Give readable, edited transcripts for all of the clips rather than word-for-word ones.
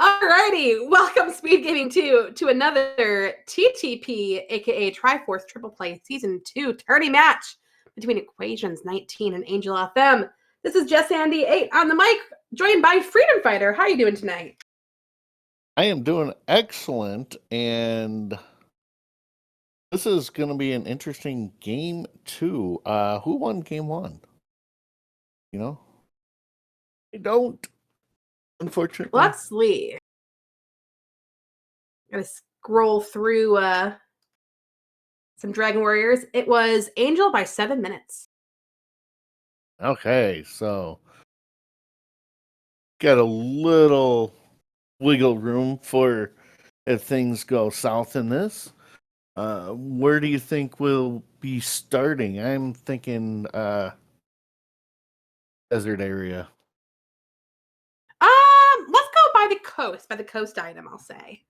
Alrighty, welcome SpeedGaming 2 to another TTP, aka Triforce Triple Play Season 2 tourney match between Equations19 and Angel FM. This is Jess Andy 8 on the mic, joined by Freedom Fighter. How are you doing tonight? I am doing excellent, and this is going to be an interesting game 2. Who won game 1? You know? I don't, unfortunately. Let's see. Gotta scroll through some Dragon Warriors. It was Angel by 7 minutes. Okay, so got a little wiggle room for if things go south in this. Where do you think we'll be starting? I'm thinking desert area. Let's go by the coast item, I'll say.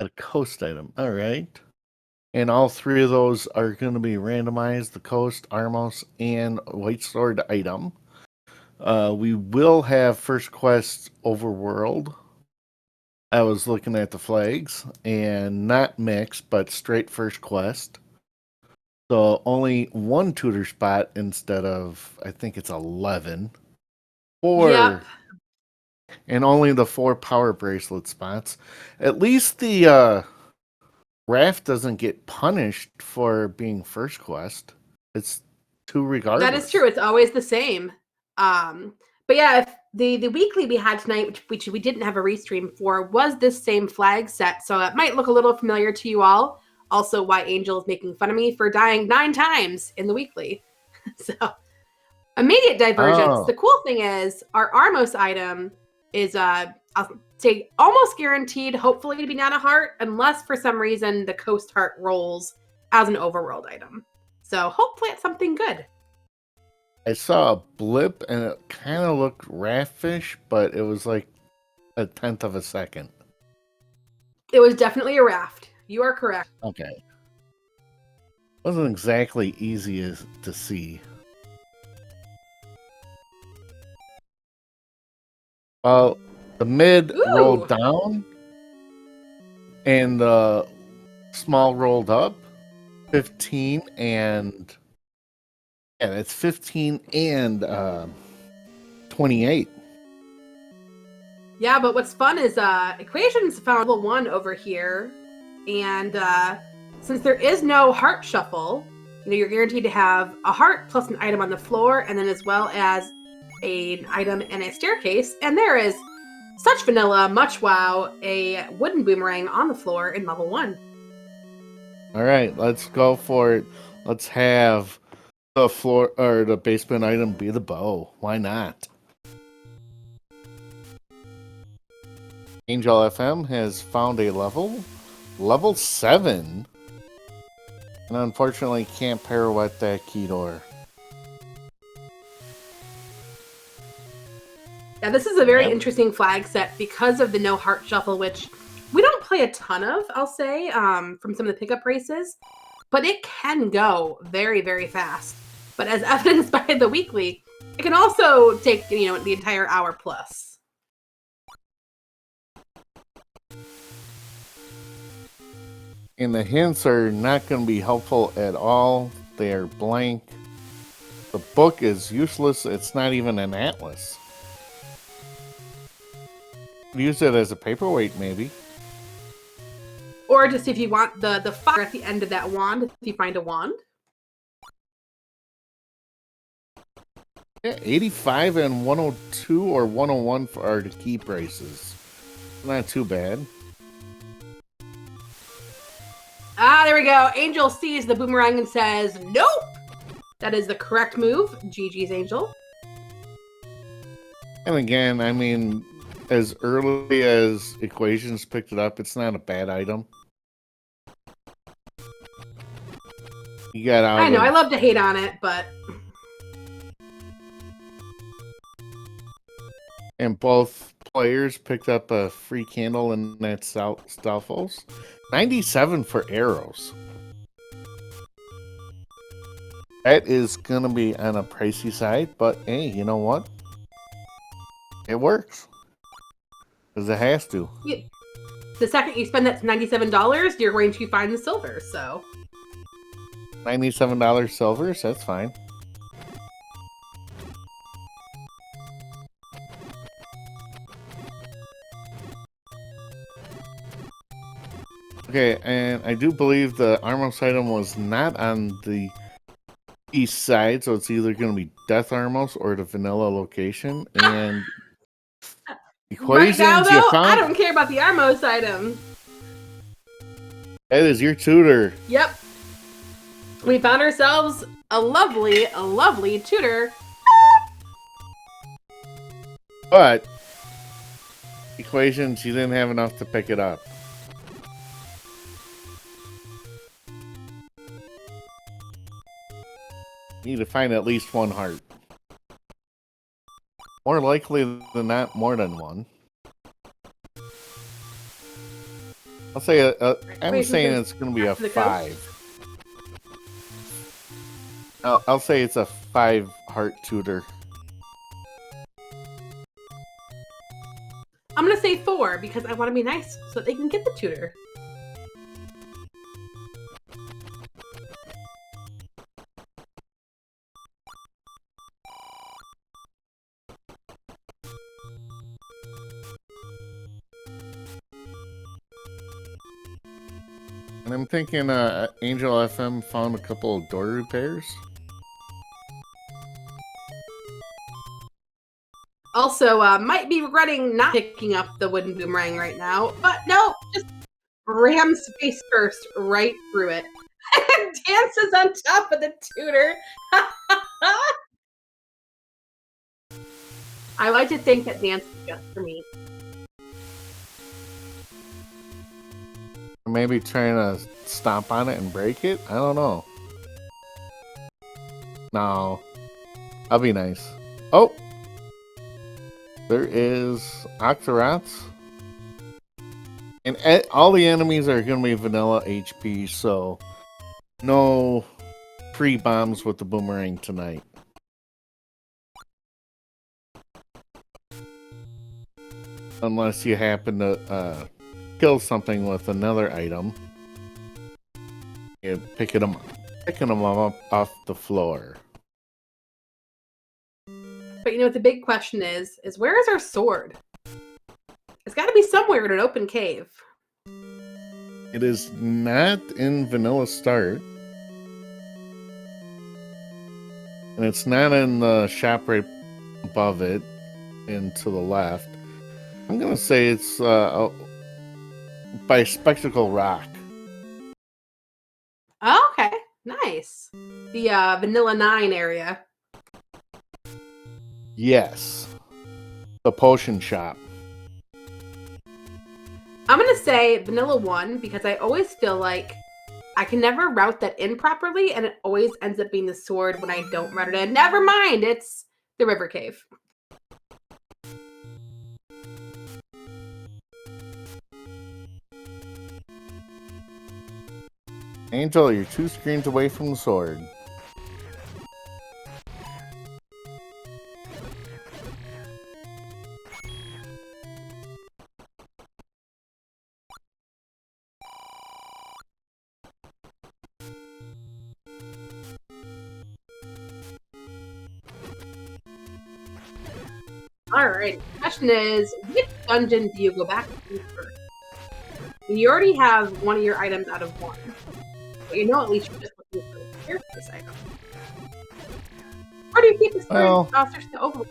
A coast item, all right. And all three of those are going to be randomized, the Coast, Armos, and White Sword item. We will have First Quest Overworld. I was looking at the flags, and not mixed, but straight First Quest. So only one tutor spot instead of, I think it's 11. Yep. And only the 4 power bracelet spots. At least the Raph doesn't get punished for being first quest. It's 2 regardless. That is true. It's always the same. But yeah, if the weekly we had tonight, which we didn't have a restream for, was this same flag set. So it might look a little familiar to you all. Also, why Angel is making fun of me for dying 9 times in the weekly. So, immediate divergence. Oh. The cool thing is our Armos item is I'll say almost guaranteed, hopefully, to be not a heart, unless for some reason the Coast Heart rolls as an overworld item. So hopefully it's something good. I saw a blip and it kind of looked raffish, but it was like a 1/10 of a second. It was definitely a raft. You are correct. Okay. Wasn't exactly easy to see. Well, the mid rolled down and the small rolled up. 15 and it's 15 and 28. Yeah, but what's fun is Equations found level 1 over here, and since there is no heart shuffle, you're guaranteed to have a heart plus an item on the floor, and then as well as an item and a staircase, and there is such vanilla, much wow, a wooden boomerang on the floor in level 1. All right, let's go for it. Let's have the floor or the basement item be the bow. Why not? Angel FM has found a level 7, and unfortunately can't pirouette that key door. Yeah, this is a very interesting flag set because of the no heart shuffle, which we don't play a ton of, I'll say, from some of the pickup races, but it can go very, very fast. But as evidenced by the weekly, it can also take, the entire hour plus. And the hints are not going to be helpful at all. They are blank. The book is useless. It's not even an atlas. Use it as a paperweight, maybe. Or just if you want the fire at the end of that wand, if you find a wand. Yeah, 85 and 102 or 101 are the key prices. Not too bad. There we go. Angel sees the boomerang and says, nope! That is the correct move. GG's, Angel. And again, I mean, as early as Equations picked it up, it's not a bad item. You got out. I know, I love to hate on it, but... And both players picked up a free candle in that Stalfos. 97 for arrows. That is going to be on a pricey side, but hey, you know what? It works. Because it has to. The second you spend that $97, you're going to find the silver. So $97 silvers, that's fine. Okay, and I do believe the Armos item was not on the east side, so it's either going to be Death Armos or the vanilla location. And equations, right now, you though, I found don't care about the Armos item. that is your tutor. Yep. We found ourselves a lovely tutor. But equations, you didn't have enough to pick it up. You need to find at least one heart. More likely than not, more than one. I'll say I'm saying it's going to be a 5. I'll say it's a 5 heart tutor. I'm gonna say 4 because I want to be nice so that they can get the tutor. And I'm thinking Angel FM found a couple of door repairs. Also, might be regretting not picking up the wooden boomerang right now, but no, just ram face first right through it. Dances on top of the tutor. I like to think that dance is just for me. Maybe trying to stomp on it and break it? I don't know. No. I'll be nice. Oh! There is Octorots. And all the enemies are going to be vanilla HP, so no free bombs with the boomerang tonight. Unless you happen to kill something with another item. And picking them up off the floor. But you know what the big question is where is our sword? It's got to be somewhere in an open cave. It is not in Vanilla Start. And it's not in the shop right above it and to the left. I'm going to say it's by Spectacle Rock. Oh, okay. Nice. The Vanilla 9 area. Yes. The potion shop. I'm going to say Vanilla 1 because I always feel like I can never route that in properly, and it always ends up being the sword when I don't route it in. Never mind, it's the River Cave. Angel, you're 2 screens away from the sword. Alright, the question is, which dungeon do you go back to first? You already have one of your items out of 1. But you know at least you're just looking for the care for this item. Or do you keep this monsters to overload?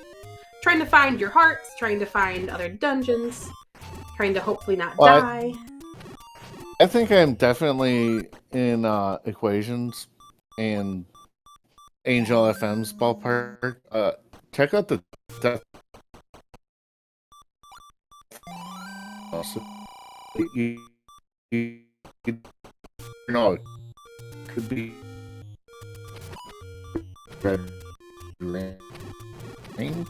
Trying to find your hearts, trying to find other dungeons, trying to hopefully not die. I think I'm definitely in Equations and Angel FM's ballpark. Check out the Death. No, it could be Red Lane.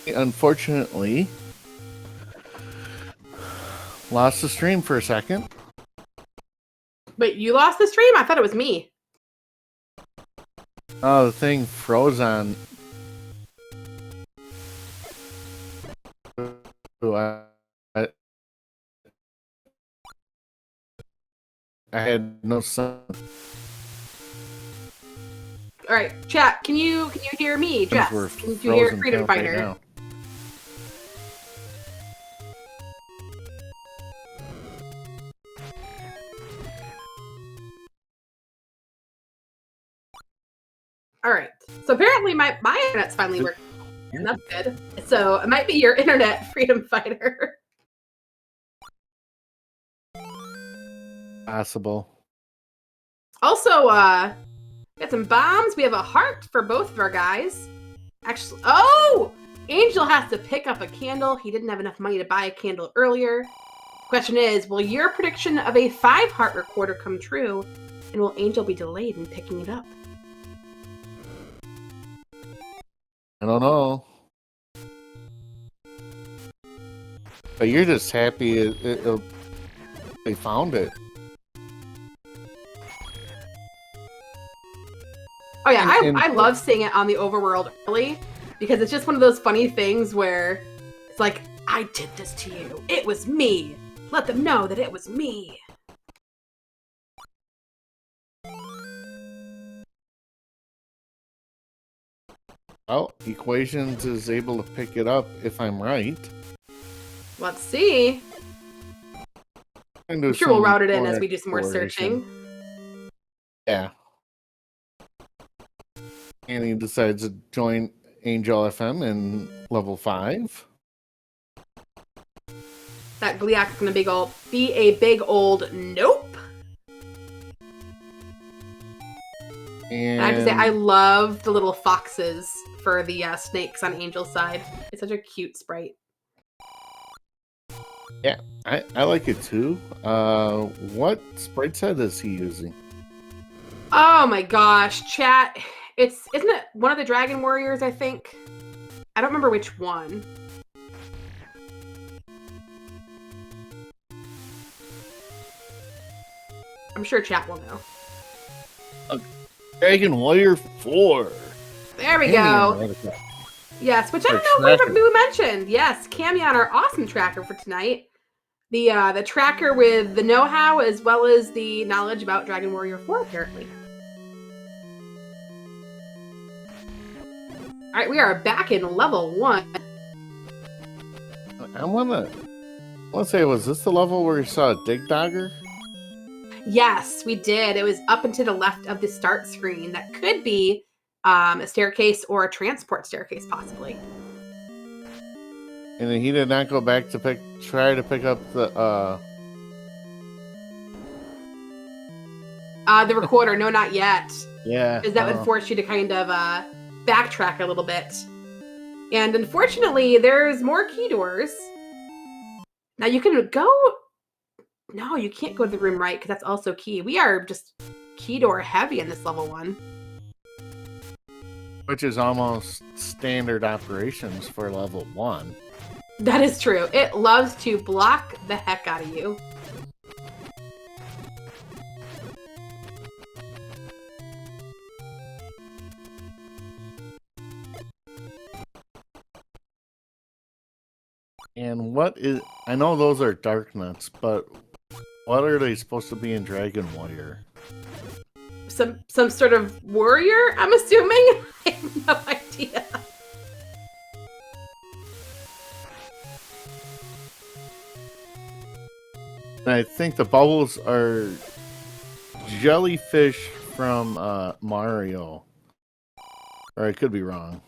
Unfortunately, lost the stream for a second. Wait, you lost the stream? I thought it was me. Oh, the thing froze on. I had no sound. All right, chat. Can you hear me, Jess? We're Can you hear frozen Freedom right Fighter? now. All right. So apparently my internet's finally working, and that's good. So it might be your internet, Freedom Fighter. Possible. Also, got some bombs. We have a heart for both of our guys. Actually, oh! Angel has to pick up a candle. He didn't have enough money to buy a candle earlier. Question is, will your prediction of a 5-heart recorder come true? And will Angel be delayed in picking it up? I don't know. But you're just happy they found it. Oh yeah, I love seeing it on the overworld early because it's just one of those funny things where it's like, I did this to you. It was me. Let them know that it was me. Oh, Equations is able to pick it up if I'm right. Let's see. I'm sure we'll route it in as we do some more searching. Yeah. And he decides to join Angel FM in level 5. That Gliak's gonna be a big old nope. And I have to say, I love the little foxes for the snakes on Angel's side. It's such a cute sprite. Yeah, I like it too. What sprite set is he using? Oh my gosh, chat. Isn't it one of the Dragon Warriors, I think? I don't remember which one. I'm sure chat will know. Dragon Warrior 4. There we go. Yes, which I don't know if we mentioned. Yes, Camion, our awesome tracker for tonight. The tracker with the know-how as well as the knowledge about Dragon Warrior 4, apparently. All right, we are back in level 1. I wanna say, was this the level where you saw a dig dogger? Yes, we did. It was up and to the left of the start screen. That could be a staircase or a transport staircase, possibly. And he did not go back to try to pick up the recorder. No, not yet. Yeah. Because that would force you to kind of backtrack a little bit. And unfortunately, there's more key doors. Now you can go... No, you can't go to the room right, because that's also key. We are just key door heavy in this level 1. Which is almost standard operations for level 1. That is true. It loves to block the heck out of you. And what is... I know those are dark nuts, but what are they supposed to be in Dragon Warrior? Some sort of warrior, I'm assuming? I have no idea. And I think the bubbles are jellyfish from Mario. Or I could be wrong.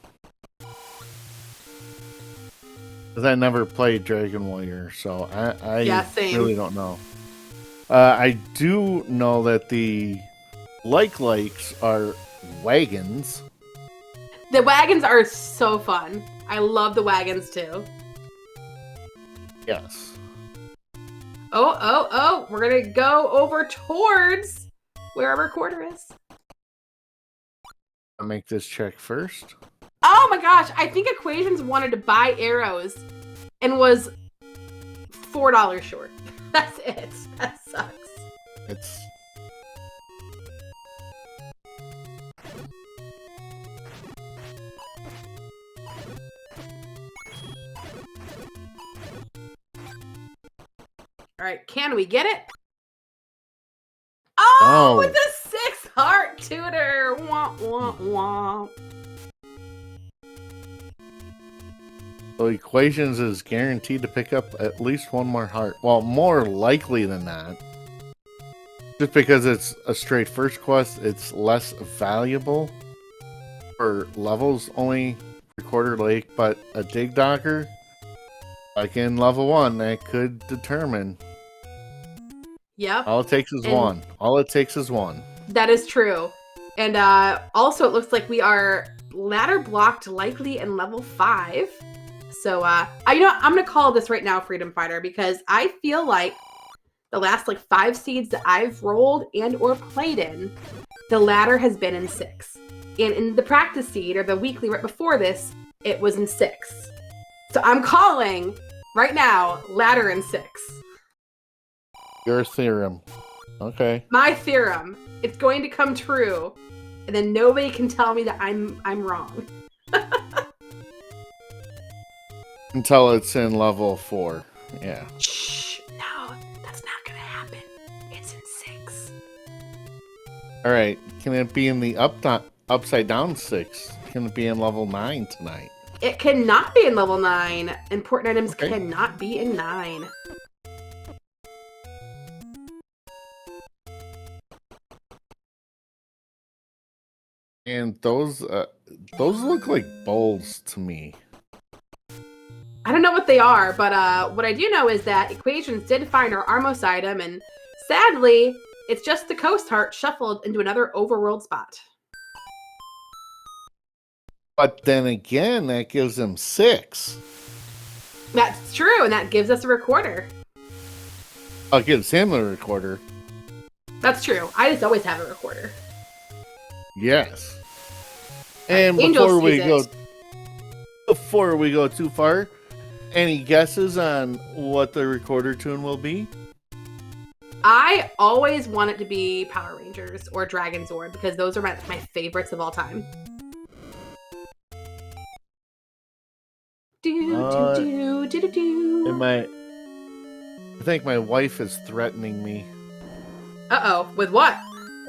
Because I never played Dragon Warrior, so I really don't know. I do know that the likes are wagons. The wagons are so fun. I love the wagons too. Yes. Oh, we're gonna go over towards where our recorder is. I'll make this check first. Oh my gosh, I think Equations wanted to buy arrows and was $4 short. That's it. That sucks. It's All right, can we get it? Oh, No. with a 6 heart tutor. Womp, womp, womp. So Equations is guaranteed to pick up at least one more heart. Well, more likely than that. Just because it's a straight first quest, it's less valuable for levels only Recorder Lake, but a Dig Docker, like in level 1, that could determine. Yep. All it takes is one. All it takes is one. That is true. And also, it looks like we are ladder blocked likely in level 5. So, I'm going to call this right now, Freedom Fighter, because I feel like the last 5 seeds that I've rolled and or played in, the ladder has been in 6. And in the practice seed, or the weekly right before this, it was in 6. So I'm calling right now, ladder in 6. Your theorem. Okay. My theorem. It's going to come true. And then nobody can tell me that I'm wrong. Until it's in level 4. Yeah. Shh. No, that's not going to happen. It's in 6. Alright. Can it be in the upside down 6? Can it be in level 9 tonight? It cannot be in level 9. Important items Okay. cannot be in 9. And those look like bowls to me. I don't know what they are, but what I do know is that Equations did find our Armos item, and sadly, it's just the Coast Heart shuffled into another overworld spot. But then again, that gives him 6. That's true, and that gives us a recorder. Oh, it gives him a recorder. That's true. I just always have a recorder. Yes. And Angel before sees we go too far, any guesses on what the recorder tune will be? I always want it to be Power Rangers or Dragon Zord because those are my favorites of all time. I think my wife is threatening me. Uh-oh. With what?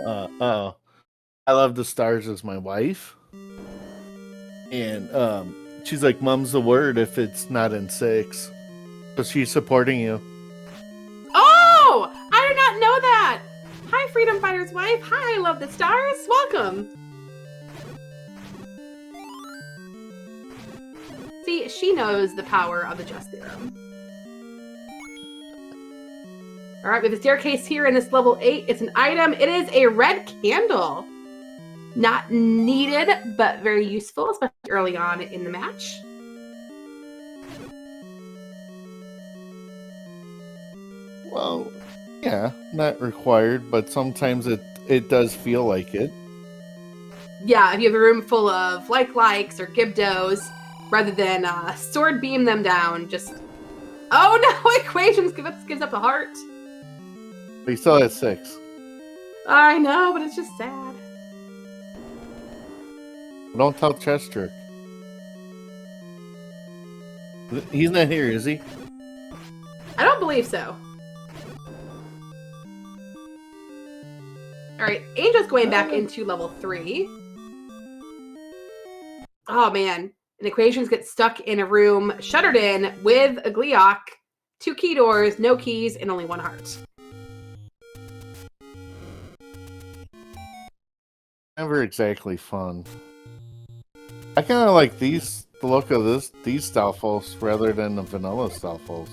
I love the stars as my wife. And she's like, Mum's the word if it's not in 6. So she's supporting you. Oh! I did not know that! Hi, Freedom Fighter's wife. Hi, I love the stars. Welcome. See, she knows the power of the Just Theorem. All right, we have a staircase here in this level 8. It's an item. It is a red candle. Not needed, but very useful, especially early on in the match. Well, yeah, not required, but sometimes it does feel like it. Yeah, if you have a room full of likes or Gibdos, rather than sword beam them down, just... Oh no, Equations gives up a heart. But he still has 6. I know, but it's just sad. Don't tell Chestrick. He's not here, is he? I don't believe so. Alright, Angel's going back into level 3. Oh man, and Equations get stuck in a room, shuttered in, with a Gleeok, 2 key doors, no keys, and only 1 heart. Never exactly fun. I kind of like the look of these Stalfos rather than the vanilla Stalfos.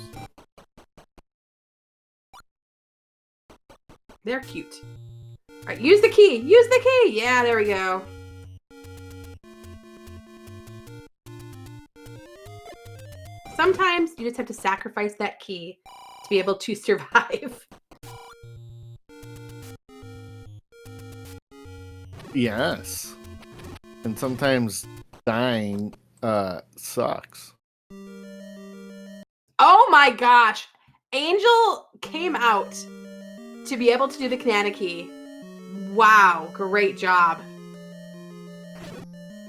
They're cute. Alright, use the key! Use the key! Yeah, there we go. Sometimes you just have to sacrifice that key to be able to survive. Yes. And sometimes dying sucks. Oh my gosh. Angel came out to be able to do the Canana Key. Wow, great job.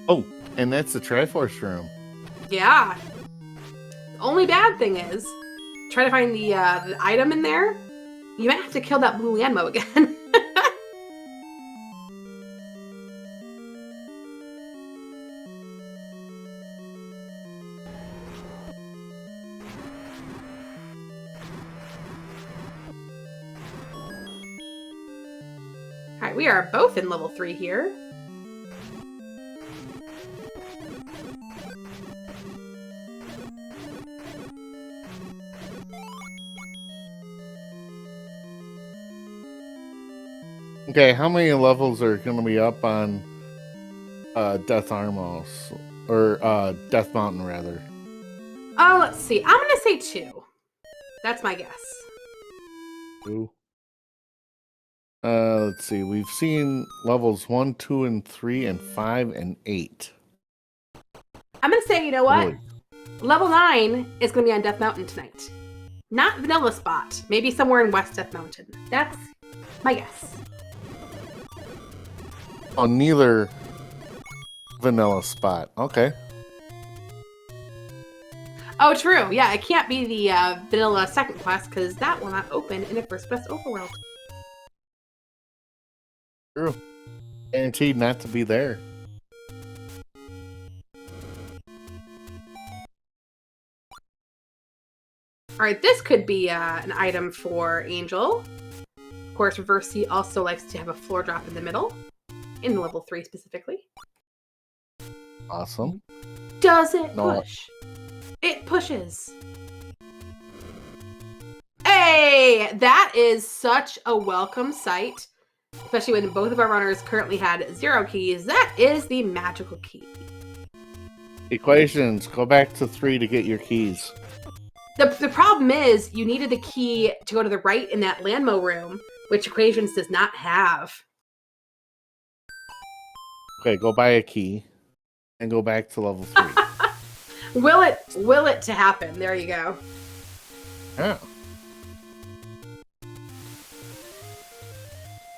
Oh, and that's the Triforce room. Yeah. The only bad thing is, try to find the item in there. You might have to kill that blue Lanmo again. Alright, we are both in level 3 here. Okay, how many levels are going to be up on Death Armos? Or Death Mountain, rather? Oh, let's see. I'm going to say 2. That's my guess. 2. Let's see. We've seen levels 1, 2, and 3, and 5, and 8. I'm going to say, you know what? Really? Level 9 is going to be on Death Mountain tonight. Not Vanilla Spot. Maybe somewhere in West Death Mountain. That's my guess. Oh, neither Vanilla Spot. Okay. Oh, true. Yeah, it can't be the Vanilla second quest because that will not open in a First Quest overworld. True. Guaranteed not to be there. Alright, this could be an item for Angel. Of course, Reverse C also likes to have a floor drop in the middle. In level 3 specifically. Awesome. Does it No. push? It pushes. Hey! That is such a welcome sight. Especially when both of our runners currently had 0 keys. That is the magical key. Equations, go back to 3 to get your keys. The problem is you needed the key to go to the right in that Landmo room, which Equations does not have. Okay, go buy a key and go back to level 3. Will it to happen? There you go. Yeah.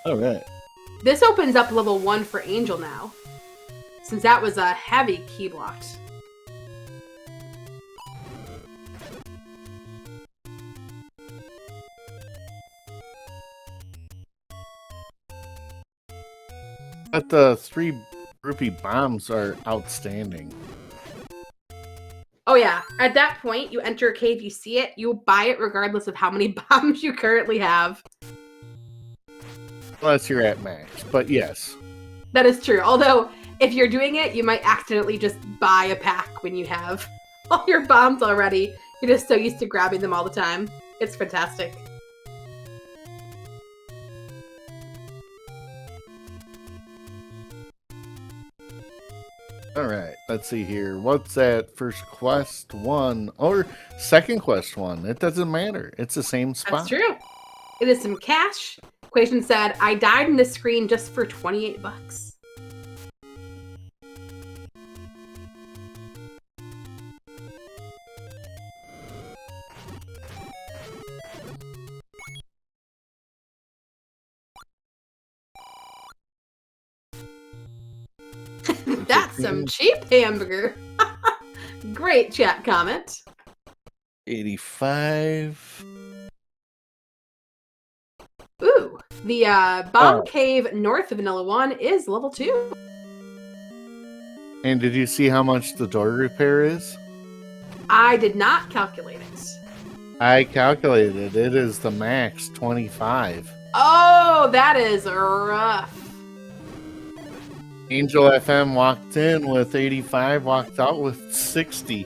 All right. This opens up level 1 for Angel now, since that was a heavy key blocked. But the 3 rupee bombs are outstanding. Oh yeah, at that point, you enter a cave, you see it, you buy it regardless of how many bombs you currently have. Unless you're at max, but yes. That is true. Although, if you're doing it, you might accidentally just buy a pack when you have all your bombs already. You're just so used to grabbing them all the time. It's fantastic. All right, let's see here. What's that first quest 1 or second quest 1? It doesn't matter. It's the same spot. That's true. It is some cash. Equation said, I died in this screen just for 28 bucks. That's some cheap hamburger. Great chat comment. 85. Ooh, the bomb cave north of Vanilla 1 is level 2. And did you see how much the door repair is? I did not calculate it. I calculated it. It is the max 25. Oh, that is rough. Angel FM walked in with 85, walked out with 60.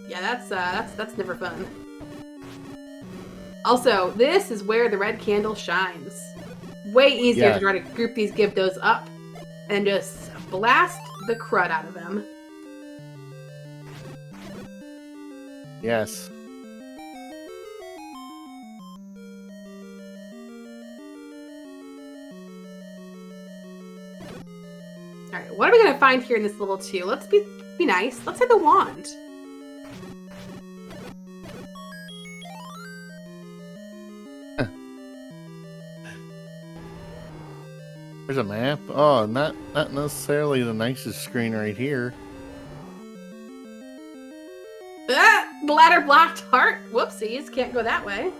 Yeah, that's never fun. Also, this is where the red candle shines. Way easier to try to group these give those up and just blast the crud out of them. Yes. Alright, right, what are we gonna find here in this level 2? Let's be nice. Let's say the wand. There's a map. Oh, not necessarily the nicest screen right here. Ah, the ladder blocked heart. Whoopsies, can't go that way.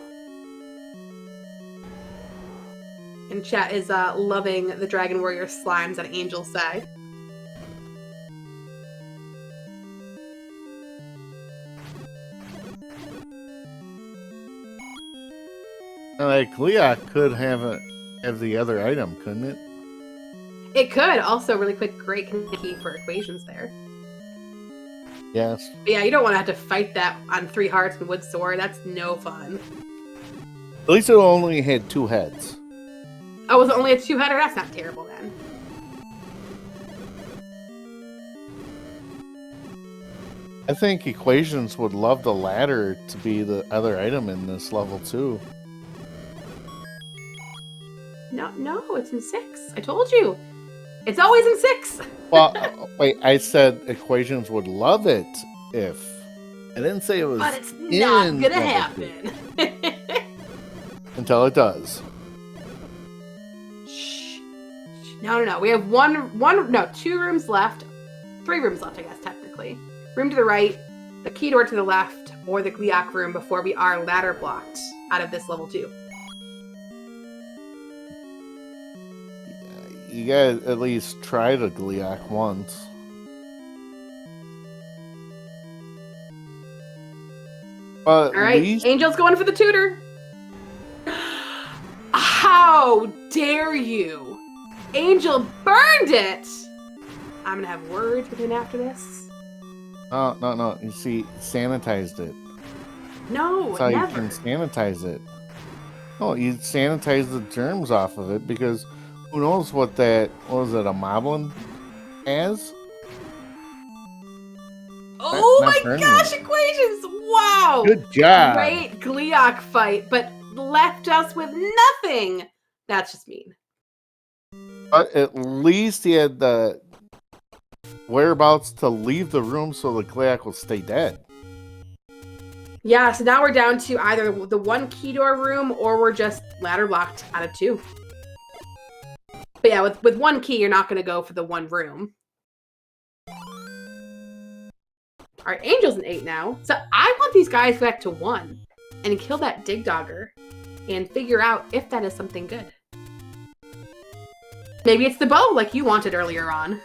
And chat is loving the Dragon Warrior slimes on Angel's side. Now, that Gliok could have the other item, couldn't it? It could. Also, really quick, great key for equations there. Yes. But yeah, you don't want to have to fight that on 3 hearts and wood sword. That's no fun. At least it only had 2 heads. Oh, was it only a 2-header? That's not terrible then. I think equations would love the ladder to be the other item in this level too. No, it's in 6. I told you. It's always in 6. Well, wait, I said equations would love it if. I didn't say it was. But it's not gonna happen. Until it does. Shh. No. We have 2 rooms left. 3 rooms left, I guess, technically. Room to the right, the key door to the left, or the Gliok room before we are ladder blocked out of this level 2. You gotta at least try the Gliok once. All right, Angel's going for the tutor. How dare you? Angel burned it! I'm gonna have words with him after this. Oh, no. You see, sanitized it. No, That's how never. you can sanitize it. Oh, you sanitize the germs off of it because who knows what that, what was it, a moblin has? Oh Not my gosh, it. equations! Wow! Good job! Great Gliok fight, but left us with nothing! That's just mean. But at least he had the whereabouts to leave the room so the Gliok will stay dead. Yeah, so now we're down to either the 1 key door room or we're just ladder blocked out of 2. But yeah, with 1 key, you're not going to go for the 1 room. All right, Angel's an 8 now. So I want these guys back to 1 and kill that Dig Dogger and figure out if that is something good. Maybe it's the bow like you wanted earlier on.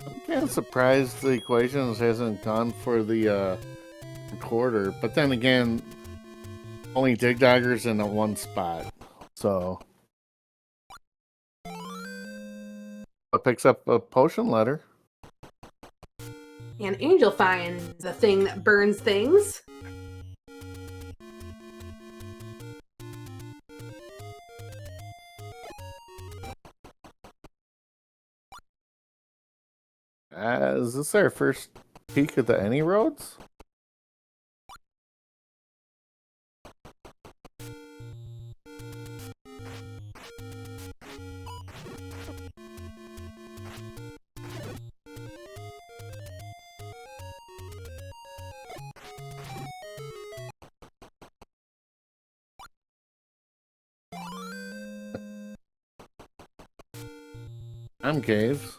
I'm kind of surprised the equations hasn't gone for the recorder. But then again, only Dig Doggers in that 1 spot. So it picks up a potion letter. And Angel finds the thing that burns things. Is this our first peek at the Any Roads? I'm Caves.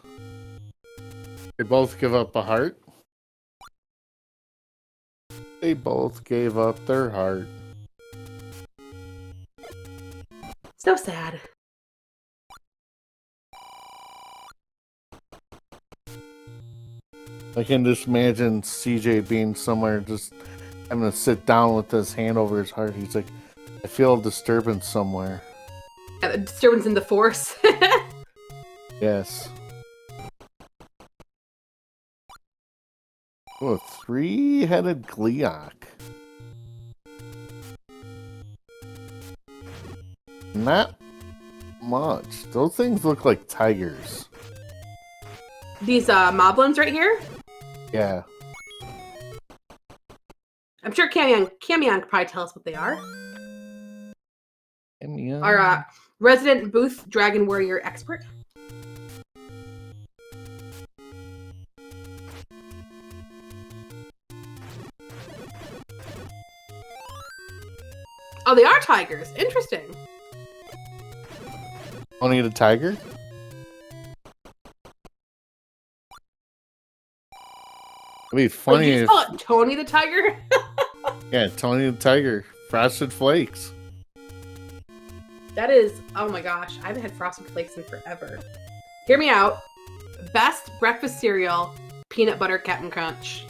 They both give up a heart. They both gave up their heart. So sad. I can just imagine CJ being somewhere just having to sit down with his hand over his heart. He's like, I feel a disturbance somewhere. Yeah, the disturbance in the force. Yes. Oh, a 3-headed Gliok. Not much. Those things look like tigers. These moblins right here? Yeah. I'm sure Camion could probably tell us what they are. Camion. Our resident booth dragon warrior expert. Oh, they are tigers. Interesting. Tony the Tiger? It'd be Wait, funny did you if... call it Tony the Tiger? Yeah, Tony the Tiger. Frosted Flakes. That is, oh my gosh, I haven't had Frosted Flakes in forever. Hear me out. Best breakfast cereal, peanut butter Captain Crunch.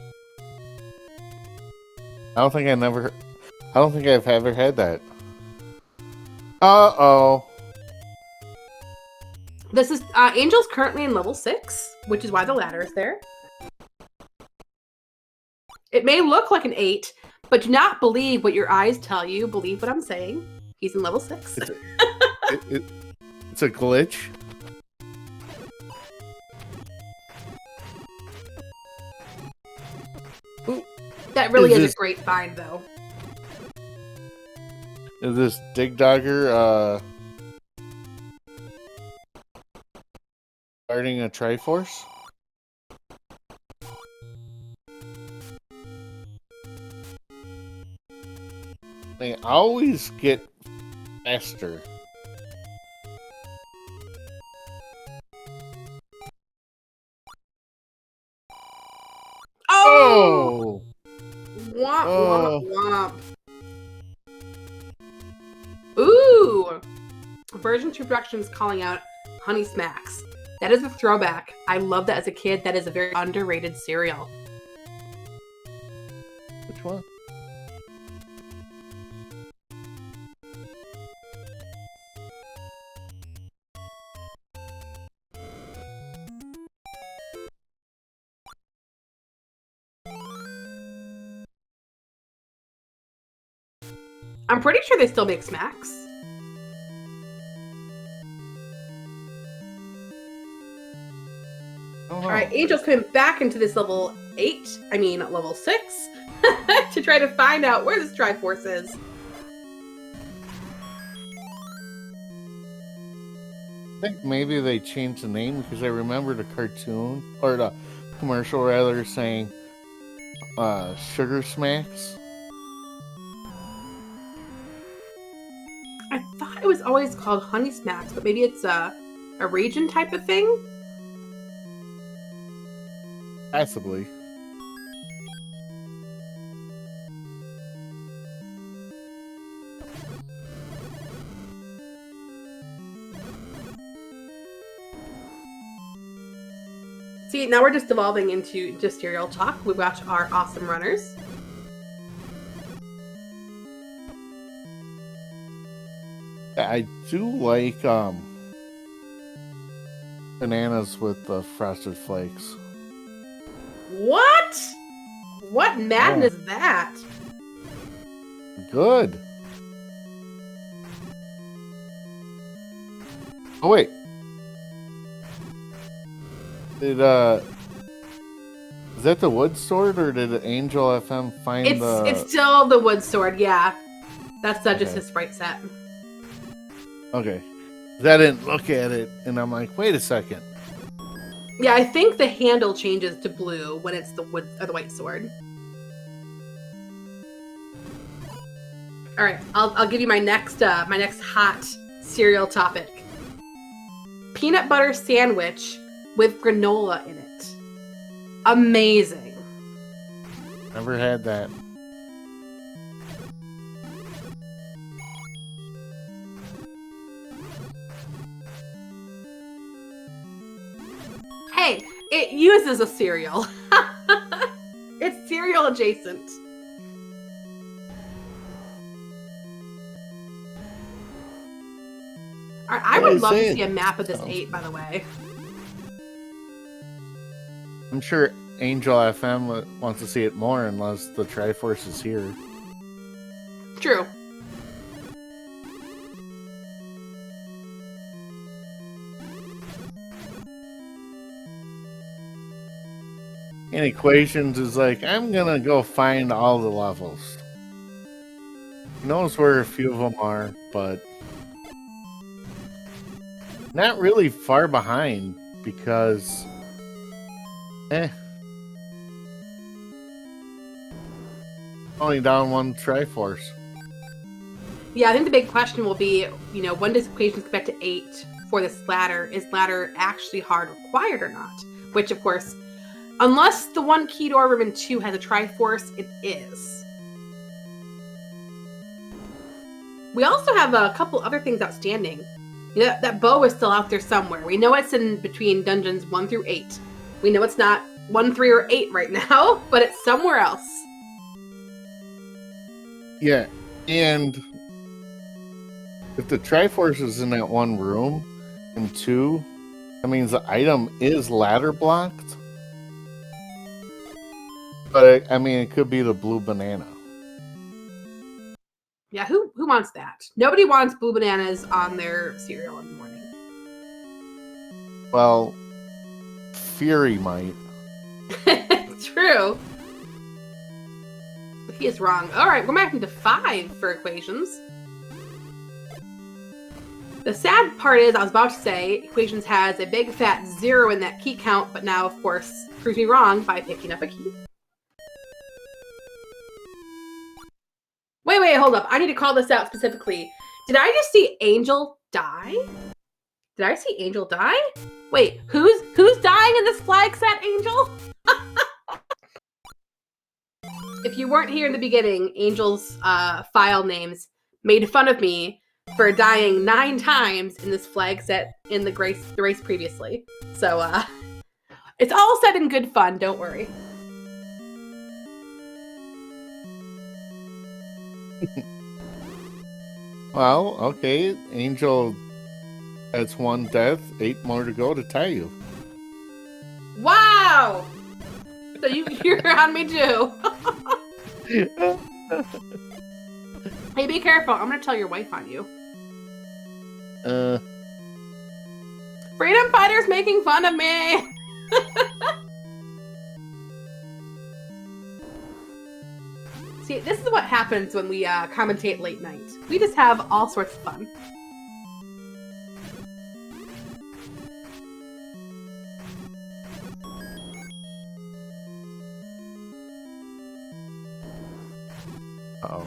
I don't think I've ever had that. Uh-oh. This is, Angel's currently in level 6, which is why the ladder is there. It may look like an 8, but do not believe what your eyes tell you. Believe what I'm saying. He's in level 6. It's a glitch. Ooh, that really is a great find, though. Is this Dig Dogger starting a Triforce? They always get faster. Oh! Womp, womp, womp. Ooh! Version 2 Productions calling out Honey Smacks. That is a throwback. I loved that as a kid. That is a very underrated cereal. Which one? I'm pretty sure they still make Smacks. Alright, Angel's coming back into this level 8, I mean level 6, to try to find out where this Triforce is. I think maybe they changed the name because I remember the cartoon, or the commercial rather, saying Sugar Smacks. I thought it was always called Honey Smacks, but maybe it's a region type of thing? Possibly. See, now we're just devolving into just cereal talk. We watch our awesome runners. I do like bananas with the Frosted Flakes. What? What madness is that? Good. Oh wait. Is that the wood sword, or did Angel FM find It's still the wood sword, yeah. That's just his sprite set. Okay. I didn't look at it, and I'm like, wait a second. Yeah, I think the handle changes to blue when it's the wood or the white sword. All right, I'll give you my next hot cereal topic. Peanut butter sandwich with granola in it. Amazing. Never had that. Hey, it uses a cereal. It's cereal adjacent. Alright, I would love to see a map of this 8, by the way. I'm sure Angel FM wants to see it more unless the Triforce is here. True. And Equations is like, I'm gonna go find all the levels. He knows where a few of them are, but not really far behind because only down one Triforce. Yeah, I think the big question will be, when does equations get back to 8 for this ladder? Is ladder actually hard required or not? Which, of course, unless the one key door room in 2 has a Triforce, it is. We also have a couple other things outstanding. That bow is still out there somewhere. We know it's in between dungeons 1 through 8. We know it's not 1, 3, or 8 right now, but it's somewhere else. Yeah, and if the Triforce is in that one room, and 2, that means the item is ladder blocked. But it could be the blue banana. Yeah, who wants that? Nobody wants blue bananas on their cereal in the morning. Well, Fury might. True. But he is wrong. All right, we're back into 5 for equations. The sad part is, I was about to say, equations has a big fat 0 in that key count, but now, of course, proves me wrong by picking up a key. Wait, hold up. I need to call this out specifically. Did I just see Angel die? Did I see Angel die? Wait, who's dying in this flag set, Angel? If you weren't here in the beginning, Angel's file names made fun of me for dying 9 times in this flag set in the race previously. So, it's all said in good fun, don't worry. Well, okay, Angel, that's 1 death, 8 more to go to tie you. Wow! So you're on me too. Hey, be careful. I'm gonna tell your wife on you. Freedom fighters making fun of me! See, this is what happens when we commentate late night. We just have all sorts of fun. Uh-oh.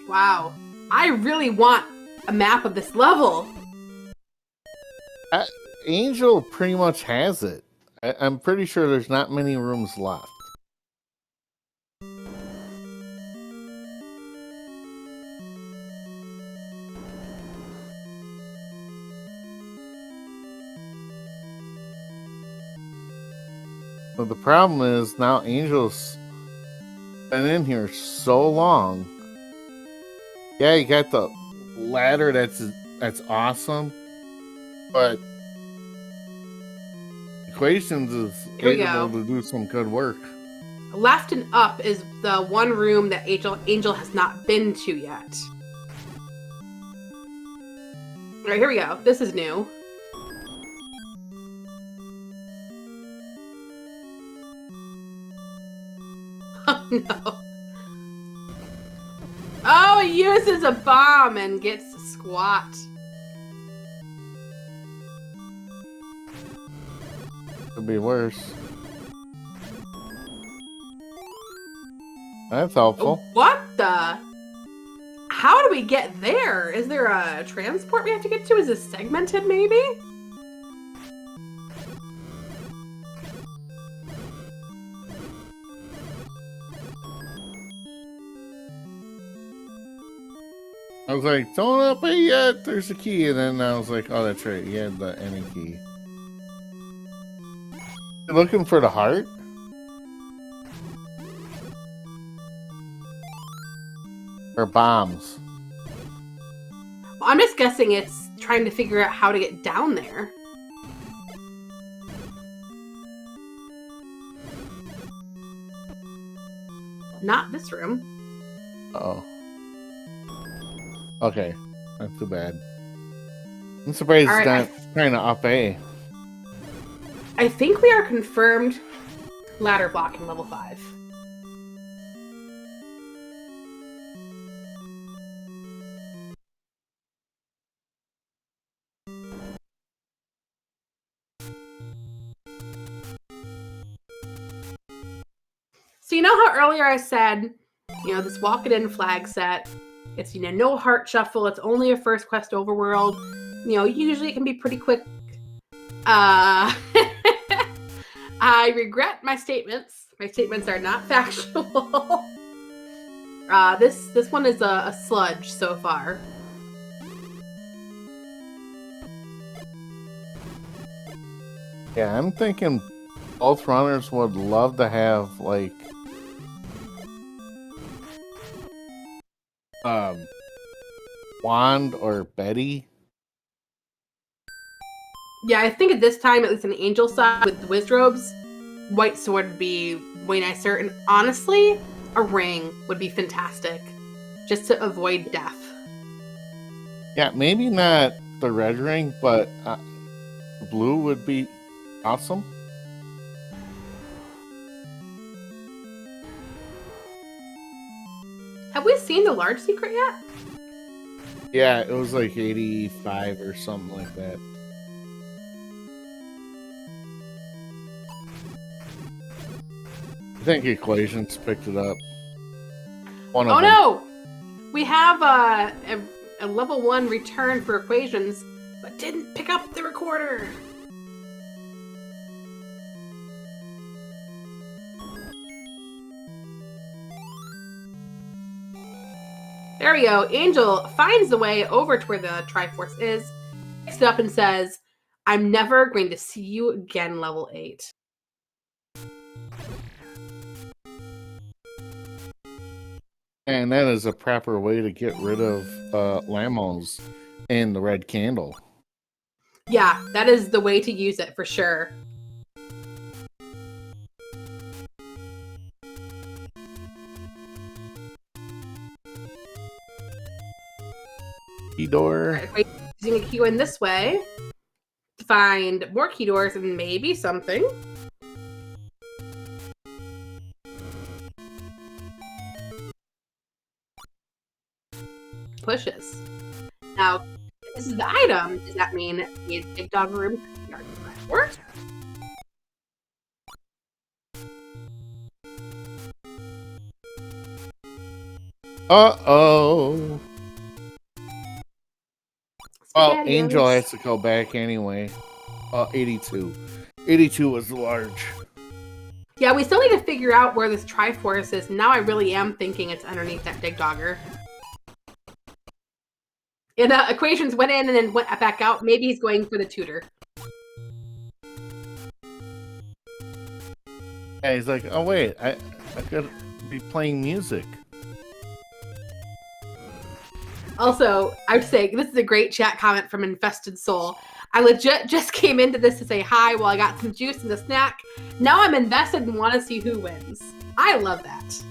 Wow. I really want a map of this level. Angel pretty much has it. I'm pretty sure there's not many rooms left. But the problem is now Angel's been in here so long. Yeah, you got the ladder that's awesome, but equations is able to do some good work. Left and up is the one room that Angel has not been to yet. All right, here we go. This is new. Oh no. Oh, he uses a bomb and gets squat. Could be worse. That's helpful. What the? How do we get there? Is there a transport we have to get to? Is this segmented, maybe? I was like, don't open it yet, there's a key. And then I was like, oh, that's right, he had the any key. You looking for the heart? Or bombs? Well, I'm just guessing it's trying to figure out how to get down there. Not this room. Uh-oh. Okay, not too bad. I'm surprised it's not trying to up A. I think we are confirmed ladder blocking level 5. So you know how earlier I said, this walk it in flag set, it's, no heart shuffle, it's only a first quest overworld. Usually it can be pretty quick. I regret my statements. My statements are not factual. This one is a sludge so far. Yeah, I'm thinking both runners would love to have, like, Wand or Betty. Yeah, I think at this time, at least on the angel side with the Wizrobes, White Sword would be way nicer. And honestly, a ring would be fantastic, just to avoid death. Yeah, maybe not the red ring, but blue would be awesome. Have we seen the large secret yet? Yeah, it was like 85 or something like that. I think Equations picked it up. Oh no! We have a level 1 return for Equations, but didn't pick up the recorder. There we go. Angel finds the way over to where the Triforce is, picks it up and says, I'm never going to see you again, level 8. And that is a proper way to get rid of Lamos and the red candle. Yeah, that is the way to use it for sure. Key door. Right, using a key in this way to find more key doors and maybe something. Pushes. Now, if this is the item, does that mean we need a big dog room? Work? Uh-oh. Well, Angel has to go back anyway. 82. 82 was large. Yeah, we still need to figure out where this Triforce is. Now I really am thinking it's underneath that Dig Dogger. And Equations went in and then went back out. Maybe he's going for the tutor. Yeah, he's like, oh wait, I could be playing music. Also, I would say this is a great chat comment from Infested Soul. I legit just came into this to say hi while I got some juice and a snack. Now I'm invested and want to see who wins. I love that.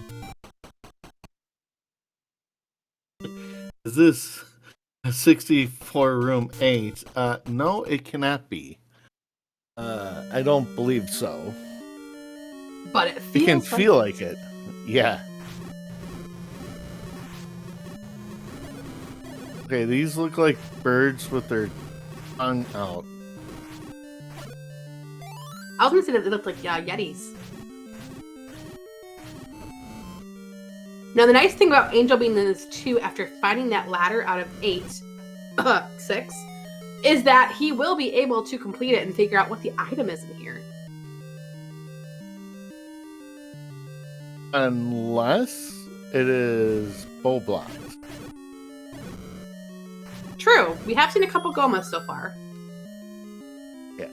Is this a 64 room 8? No, it cannot be. I don't believe so. But it feels You can feel like it. Yeah. Okay, these look like birds with their tongue out. I was gonna say that they looked like Yetis. Now, the nice thing about Angel being in this 2 after finding that ladder out of 6, is that he will be able to complete it and figure out what the item is in here. Unless it is bow blocks. True. We have seen a couple Gomas so far. Yeah.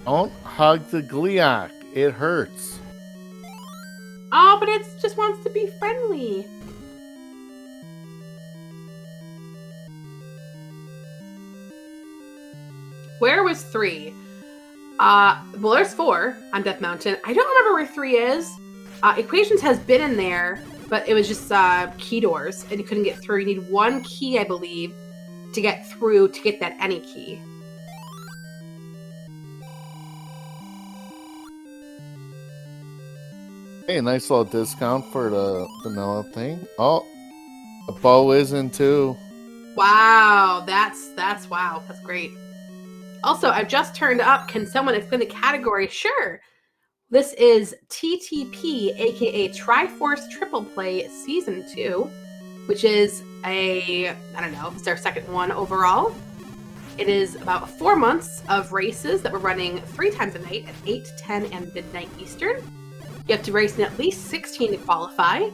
Don't hug the Gliok. It hurts. Oh, but it just wants to be friendly. Where was 3? Well, there's 4 on Death Mountain. I don't remember where 3 is. Equations has been in there, but it was just key doors, and you couldn't get through. You need one key, I believe, to get through to get that any key. Hey, nice little discount for the vanilla thing. Oh, the bow is in too. Wow, that's wow, that's great. Also, I've just turned up. Can someone explain the category? Sure. This is TTP, aka Triforce Triple Play Season 2, which is I don't know, it's our second one overall. It is about 4 months of races that we're running 3 times a night at 8, 10, and midnight Eastern. You have to race in at least 16 to qualify,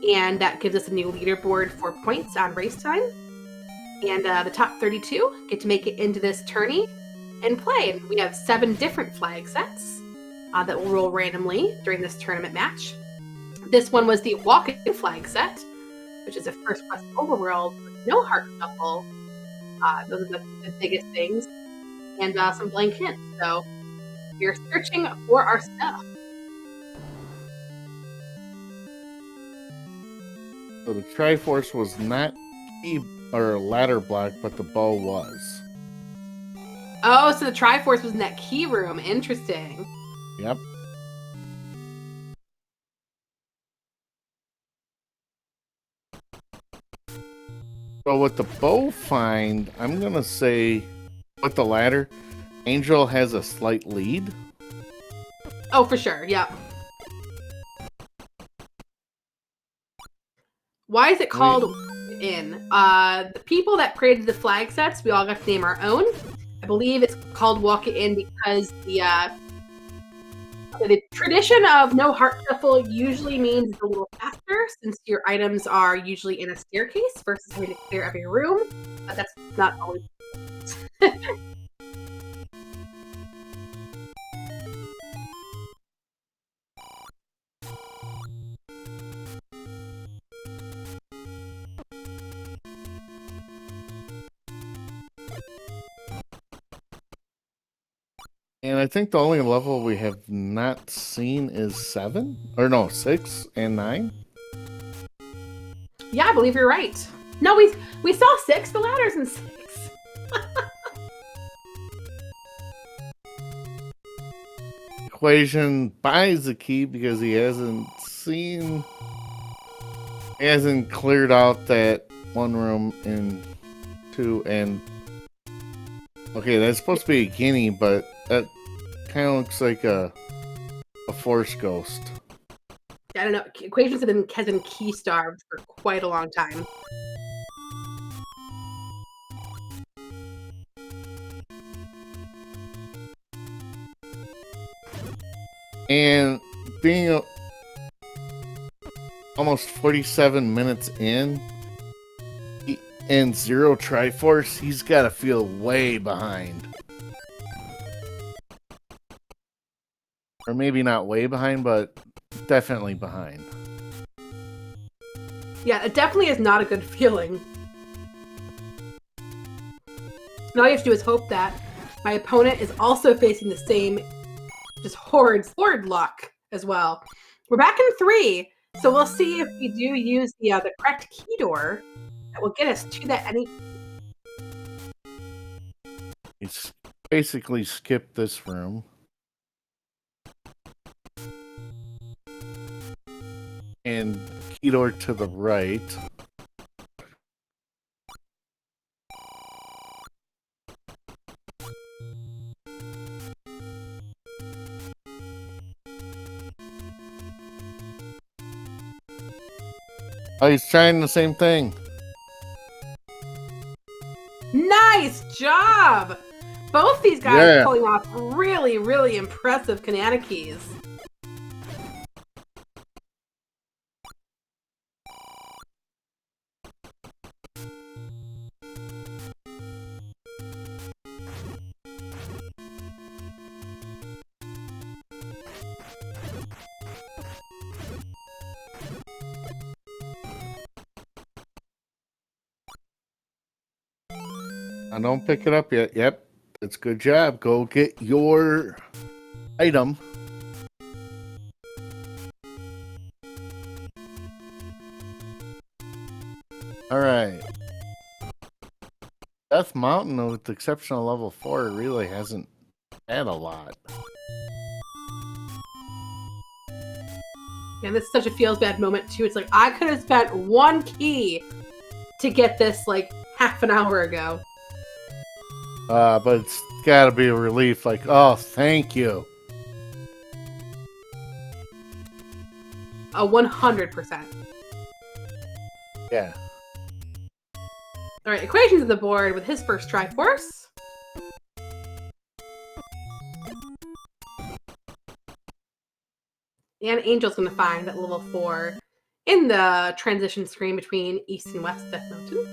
and that gives us a new leaderboard for points on race time. And the top 32 get to make it into this tourney and play. And we have 7 different flag sets that will roll randomly during this tournament match. This one was the walk-in flag set, which is a first-class overworld with no heart shuffle. Those are the biggest things. And some blank hints. So we're searching for our stuff. So the Triforce was not key or ladder block, but the bow was. Oh, so the Triforce was in that key room. Interesting. Yep. So with the bow find, I'm gonna say with the ladder, Angel has a slight lead. Oh, for sure. Yep. Why is it called in? The people that created the flag sets, we all got to name our own. I believe it's called Walk It In because the tradition of no heart shuffle usually means it's a little faster since your items are usually in a staircase versus having to clear every room. But that's not always. And I think the only level we have not seen is 7? Or no, 6 and 9? Yeah, I believe you're right. No, we saw 6. The ladder's in 6. Equation buys the key because he hasn't cleared out that one room in 2 and okay, that's supposed to be a guinea, but that kind of looks like a force ghost. I don't know. Equations has been key starved for quite a long time. And being almost 47 minutes in and 0 Triforce, he's got to feel way behind. Or maybe not way behind, but definitely behind. Yeah, it definitely is not a good feeling. And all you have to do is hope that my opponent is also facing the same just horde luck as well. We're back in 3, so we'll see if we do use the correct key door that will get us to that any. He's basically skipped this room. And key door to the right. Oh, he's trying the same thing. Nice job! Both these guys pulling off really, really impressive Kananakis. I don't pick it up yet. Yep, that's a good job. Go get your item. Death Mountain, with the exception of level 4, really hasn't had a lot. And this is such a feels bad moment too. It's like I could have spent 1 key to get this like half an hour ago. But it's got to be a relief. Like, oh, thank you. 100%. Yeah. All right, Equations on the board with his first Triforce. And Angel's going to find at level 4 in the transition screen between East and West Death Mountain.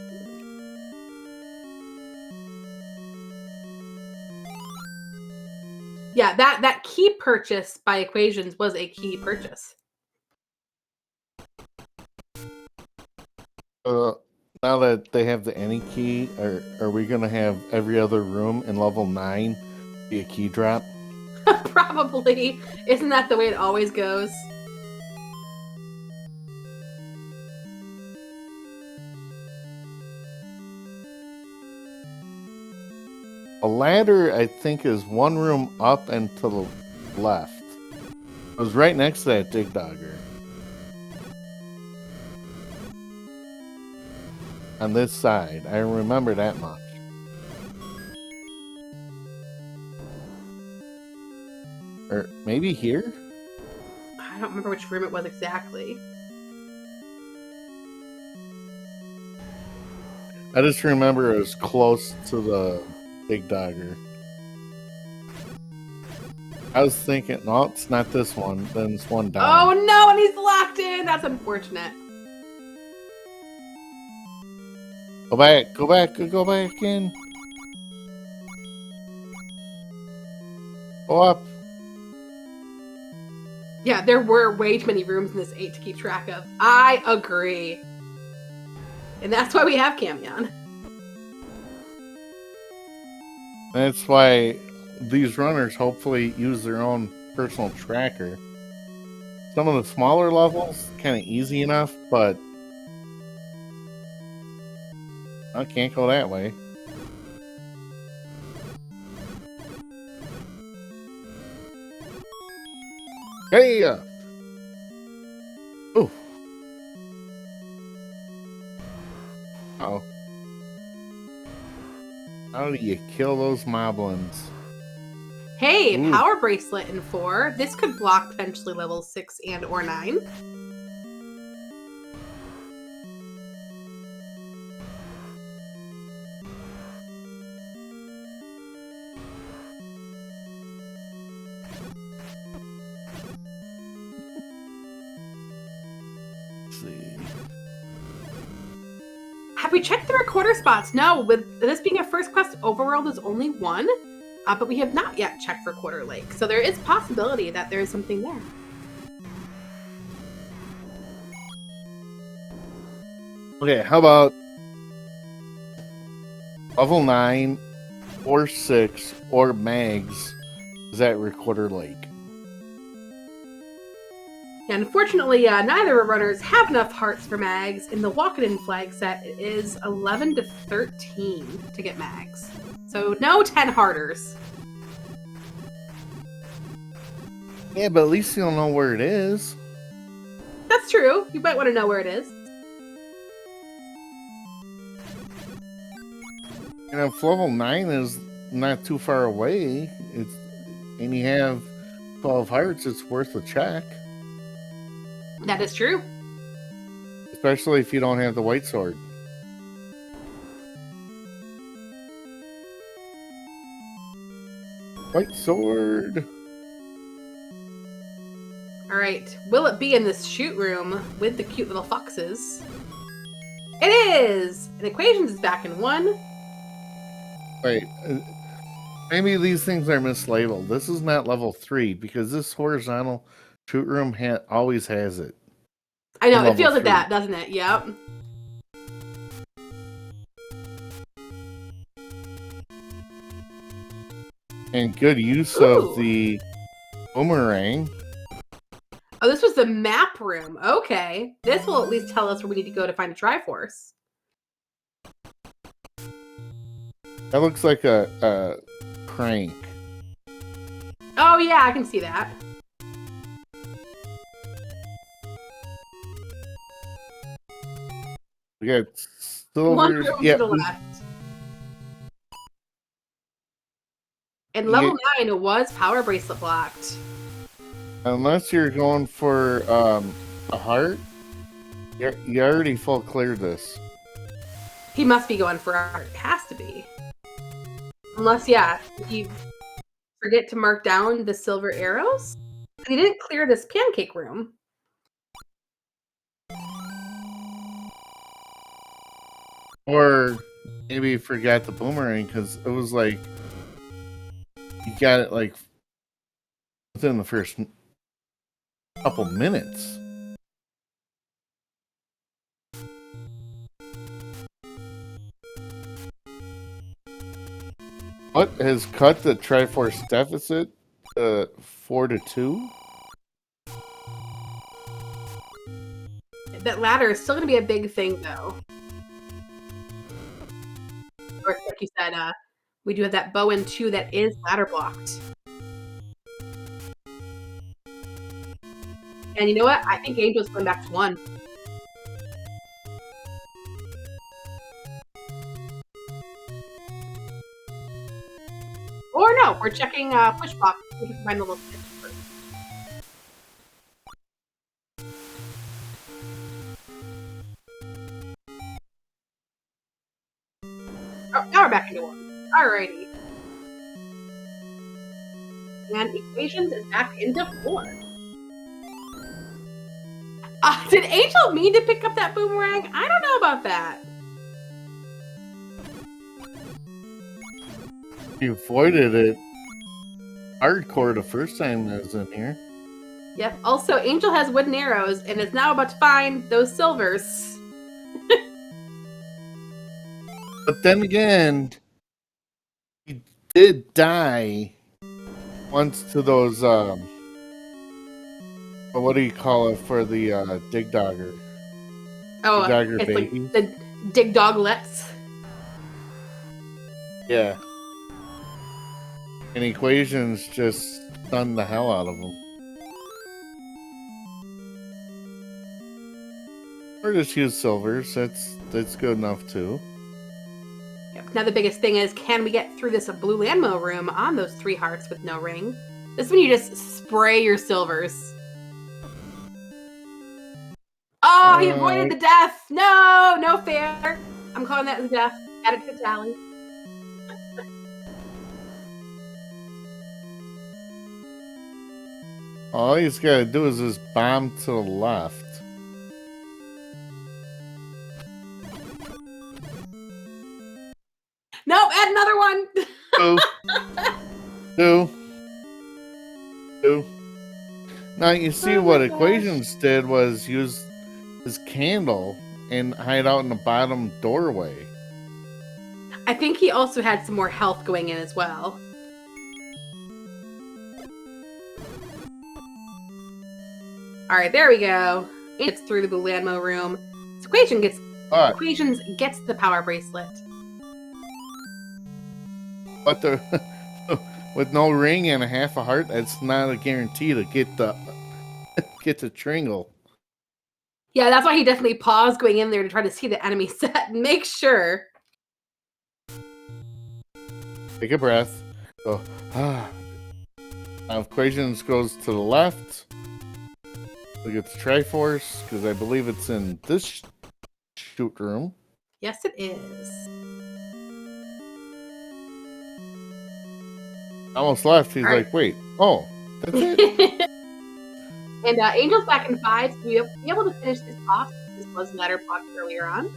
Yeah, that key purchase by Equations was a key purchase. Now that they have the any key, are we going to have every other room in level 9 be a key drop? Probably. Isn't that the way it always goes? A ladder, I think, is one room up and to the left. It was right next to that dig dogger. On this side. I remember that much. Or maybe here? I don't remember which room it was exactly. I just remember it was close to the big dogger. I was thinking, no, it's not this one. Then it's one down. Oh no, and he's locked in! That's unfortunate. Go back in. Go up. Yeah, there were way too many rooms in this 8 to keep track of. I agree. And that's why we have Camion. That's why these runners hopefully use their own personal tracker. Some of the smaller levels, kind of easy enough, but I can't go that way. Hey! Ooh. Uh-oh. How do you kill those moblins? Hey, Ooh. Power Bracelet in 4. This could block potentially level 6 and or 9. Have we checked the recorder spots? No, with this being a first quest, Overworld is only 1, but we have not yet checked for Quarter Lake, so there is possibility that there is something there. Okay, how about level 9 or 6 or mags is at Recorder Lake? Yeah, unfortunately, neither runners have enough hearts for mags. In the Walk-It-In flag set, it is 11 to 13 to get mags. So no 10 hearters. Yeah, but at least you'll know where it is. That's true. You might want to know where it is. And if level 9 is not too far away, and you have 12 hearts, it's worth a check. That is true. Especially if you don't have the white sword. White sword. All right. Will it be in this shoot room with the cute little foxes? It is! And Equations is back in 1. Wait. Maybe these things are mislabeled. This is not level 3 because this horizontal shoot room always has it. I know, it feels like that, doesn't it? Yep. And good use of the boomerang. Oh, this was the map room. Okay. This will at least tell us where we need to go to find a Triforce. That looks like a crank. Oh yeah, I can see that. We got One silvers. room Yeah, to the left. And yeah, level 9 was power bracelet blocked. unless you're going for a heart, you already full cleared this. He must be going for art. It has to be. Unless, yeah, if you forget to mark down the silver arrows. He didn't clear this pancake room. Or maybe you forgot the boomerang because it was like you got it like within the first couple minutes. What has cut the Triforce deficit 4-2? That ladder is still going to be a big thing, though. Or like you said, we do have that bow and 2 that is ladder blocked. And you know what? I think Angel's going back to 1. Or no, we're checking push block. We can find a little bit first. Oh, now we're back into 1. Alrighty. And equations is back into 4. Did Angel mean to pick up that boomerang? I don't know about that. You avoided it hardcore the first time it was in here. Yep. Also, Angel has wooden arrows and is now about to find those silvers. But then again, he did die once to those what do you call it for the dig dogger? Oh, Dig dogger it's babies? like the dig doglets. Yeah. And equations just stunned the hell out of them. Or just use silvers. That's good enough too. Yep. Now the biggest thing is, can we get through this blue landmo room on those 3 hearts with no ring? This is when you just spray your silvers. Oh, he avoided the death. No, no fair. I'm calling that the death. Add it to the tally. All he's got to do is just bomb to the left. Nope, add another one. Two. Now you see what equations did was use his candle and hide out in the bottom doorway. I think he also had some more health going in as well. Alright, there we go. It's through the blue landmo room. So Equations gets the power bracelet. But with no ring and a half a heart, that's not a guarantee to get the Tringle. Yeah, that's why he definitely paused going in there to try to see the enemy set and make sure. Take a breath. Go. Now equations goes to the left. Look at the Triforce, because I believe it's in this shoot room. Yes, it is. Almost left. He's like, wait. Oh, that's it? And Angel's back in 5, so we'll be able to finish this off. This was ladder blocked earlier on.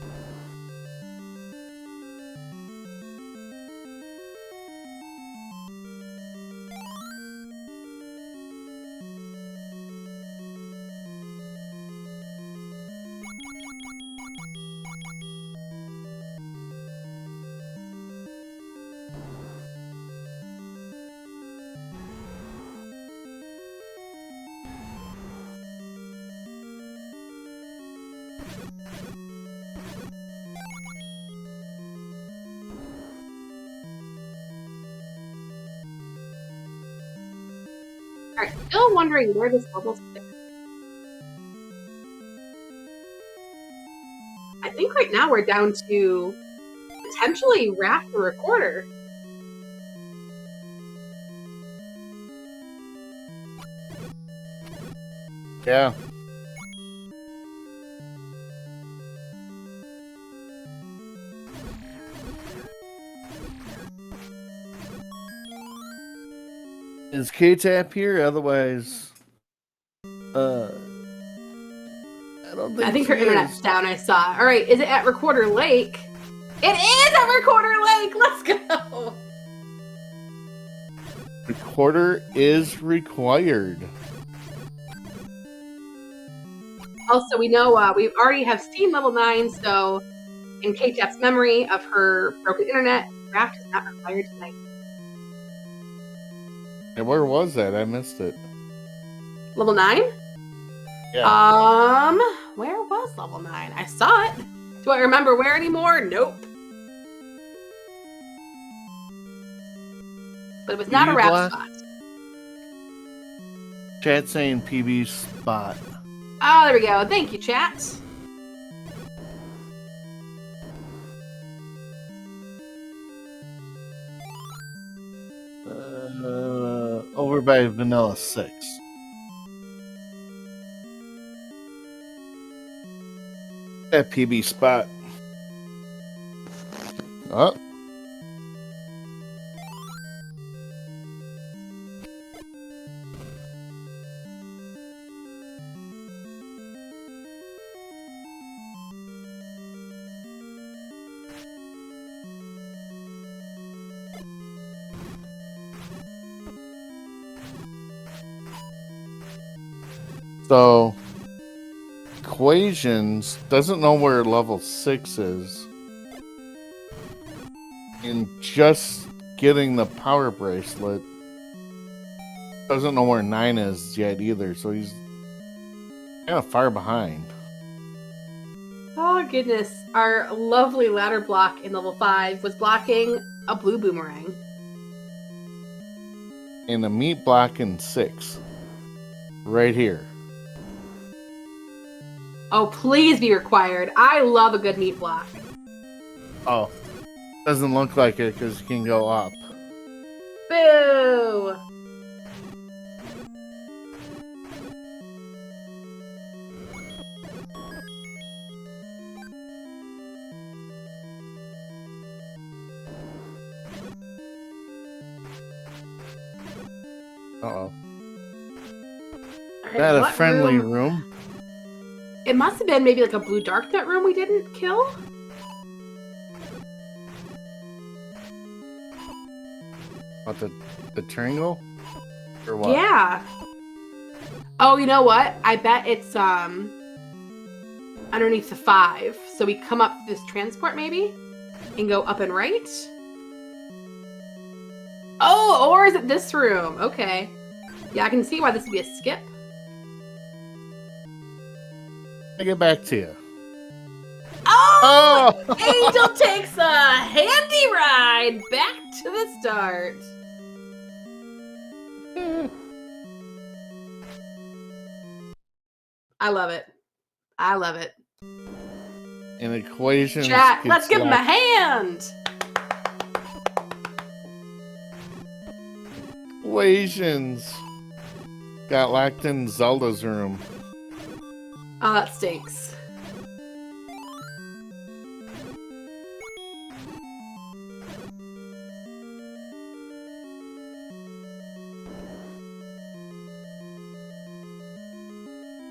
Alright, still wondering where this level 6. I think right now we're down to potentially Raft the Recorder. Yeah. Is K-Tap here? Otherwise, I don't think I think she her internet's is. down, I saw. Alright, is it at Recorder Lake? It is at Recorder Lake! Let's go! Recorder is required. Also, we know we already have seen level 9, so in K-Tap's memory of her broken internet, Raft is not required tonight. And where was that? I missed it. Level 9? Yeah. Where was level 9? I saw it. Do I remember where anymore? Nope. But it was not a Raft spot. Chat saying PB spot. Oh, there we go. Thank you, chat. Over by Vanilla 6. That PB spot. Oh. So, equations doesn't know where level 6 is. And just getting the power bracelet doesn't know where 9 is yet either, so he's kind of far behind. Oh, goodness. Our lovely ladder block in level 5 was blocking a blue boomerang. And the meat block in 6. Right here. Oh, please be required. I love a good meat block. Oh. Doesn't look like it because you can go up. Boo! Uh-oh. Right, Not a friendly room. It must have been maybe like a blue dark net room we didn't kill. What, the triangle? Or what? Yeah. Oh, you know what? I bet it's underneath the 5. So we come up this transport maybe and go up and right. Oh, or is it this room? Okay. Yeah, I can see why this would be a skip. I'll get back to you. Oh! Angel takes a handy ride back to the start. I love it. I love it. In equations. Chat, let's give him a hand. Equations. Got locked in Zelda's room. Oh, that stinks.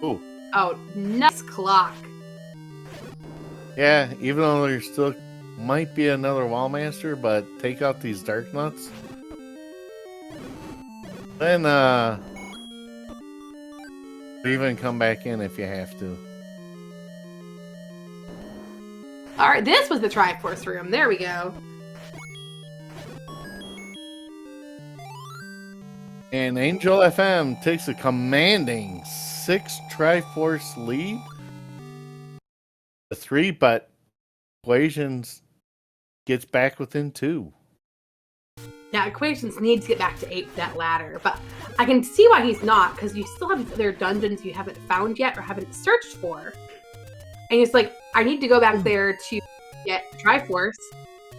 Ooh. Oh, nice clock. Yeah, even though there still might be another Wallmaster, but take out these Dark Nuts. Then, even come back in if you have to. Alright, this was the Triforce room. There we go. And Angel FM takes a commanding 6 Triforce lead. The 3, but equations gets back within 2. Yeah, Equations needs to get back to 8 for that ladder, but I can see why he's not, because you still have these other dungeons you haven't found yet or haven't searched for. And he's like, I need to go back there to get Triforce.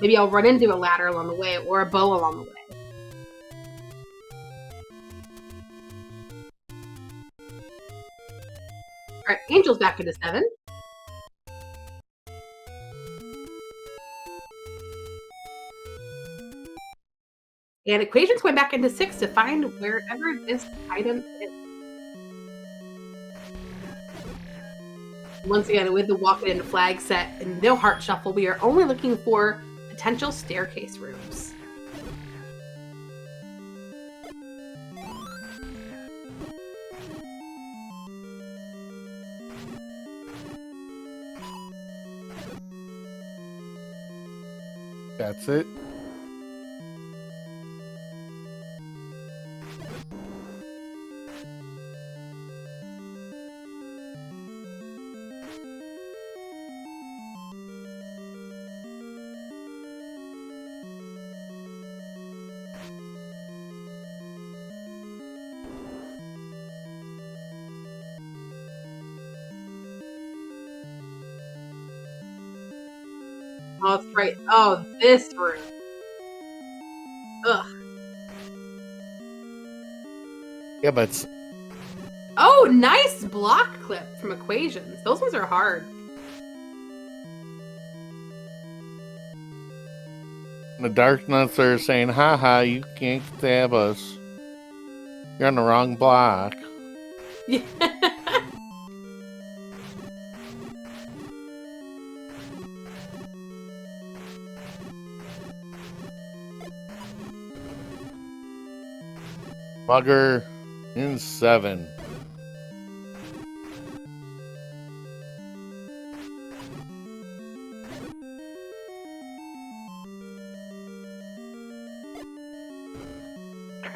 Maybe I'll run into a ladder along the way or a bow along the way. Alright, Angel's back into 7. And Equations going back into 6 to find wherever this item is. Once again, with the walk in flag set and no heart shuffle, we are only looking for potential staircase rooms. That's it. Oh, that's right. Oh, this room. Ugh. Yeah, but Oh, nice block clip from Equations. Those ones are hard. the Darknuts are saying, haha, you can't stab us. You're on the wrong block. Yeah. Bugger in 7.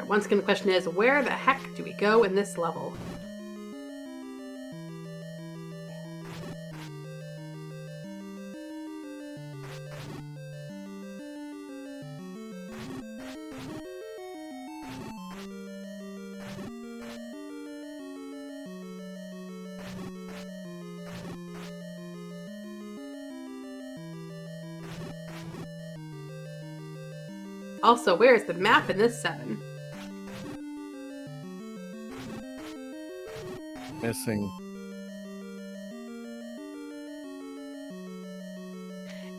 Once again, the question is, where the heck do we go in this level? Also, where is the map in this 7? Missing.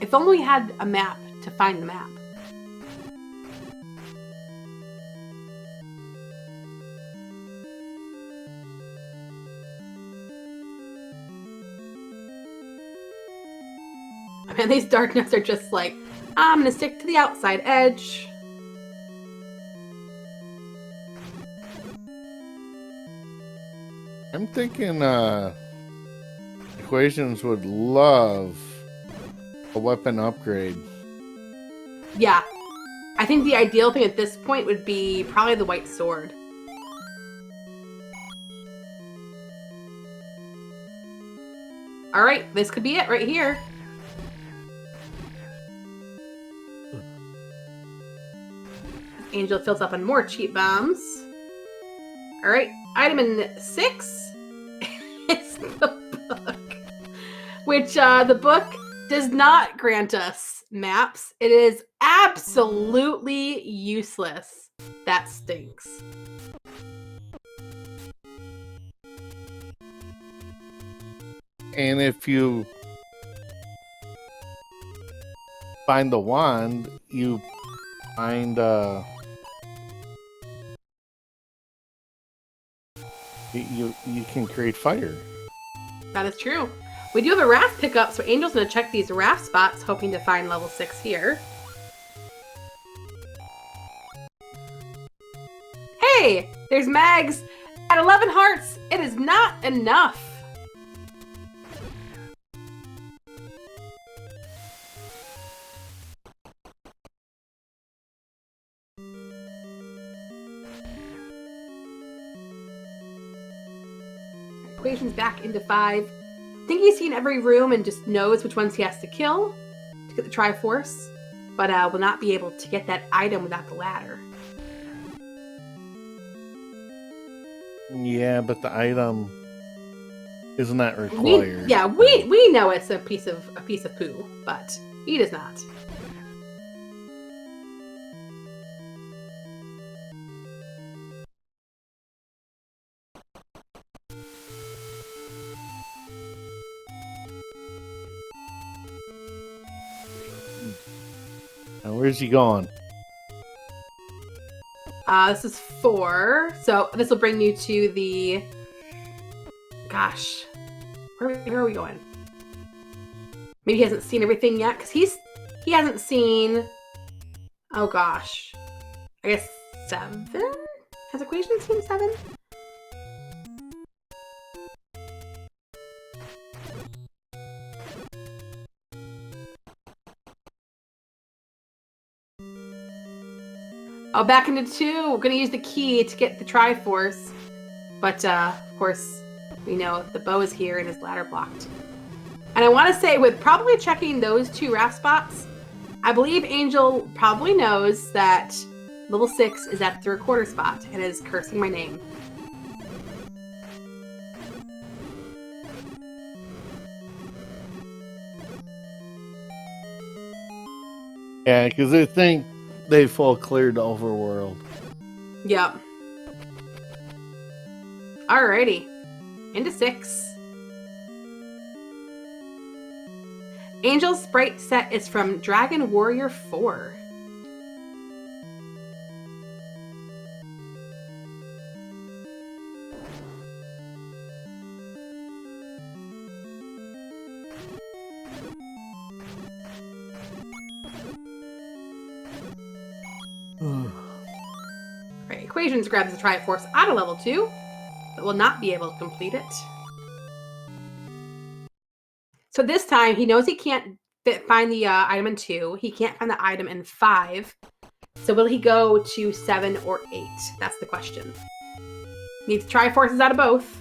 If only we had a map to find the map. Man, these Darknuts are just like, I'm gonna stick to the outside edge. I'm thinking Equations would love a weapon upgrade. Yeah. I think the ideal thing at this point would be probably the white sword. Alright, this could be it right here. Angel fills up on more cheat bombs. Alright, item in 6 is the book. Which, the book does not grant us maps. It is absolutely useless. That stinks. And if you find the wand, you find you can create fire. That is true. We do have a raft pickup, so Angel's going to check these raft spots, hoping to find level 6 here. Hey! There's Mags! At 11 hearts, it is not enough! Equations back into 5. I think he's seen every room and just knows which ones he has to kill to get the Triforce. but will not be able to get that item without the ladder. Yeah, but the item is not required. We know it's a piece of poo, but he does not. Now, where's he going? This is 4, so this will bring you to the... Gosh, where are we going? Maybe he hasn't seen everything yet, because he hasn't seen... Oh gosh. I guess 7? Has Equation seen 7? Oh, back into 2. We're going to use the key to get the Triforce. But, of course, we know the bow is here and his ladder blocked. And I want to say, with probably checking those 2 raft spots, I believe Angel probably knows that level 6 is at the recorder spot and is cursing my name. Yeah, because they think they full cleared the overworld. Yep. Alrighty. Into 6. Angel's sprite set is from Dragon Warrior 4. Right, Equations grabs the Triforce out of level 2, but will not be able to complete it. So this time, he knows he can't find the item in 2. He can't find the item in 5. So will he go to 7 or 8? That's the question. Needs Triforces out of both.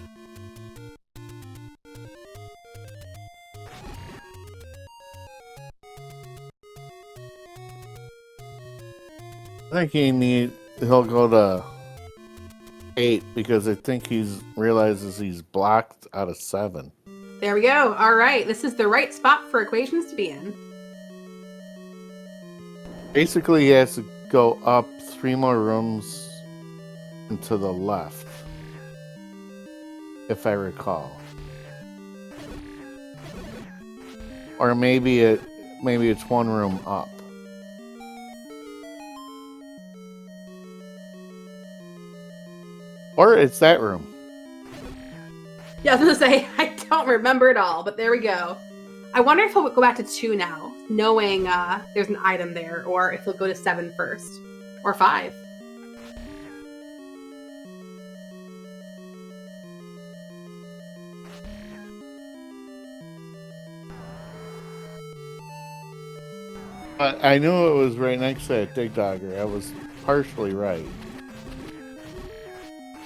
I think he'll go to 8 because I think realizes he's blocked out of 7. There we go. All right. This is the right spot for Equations to be in. Basically, he has to go up 3 more rooms and to the left, if I recall. Or maybe it's 1 room up. Or it's that room. Yeah, I was going to say, I don't remember it all, but there we go. I wonder if he'll go back to 2 now, knowing there's an item there, or if he'll go to 7 first, or 5. But I knew it was right next to that Dig Dogger. I was partially right.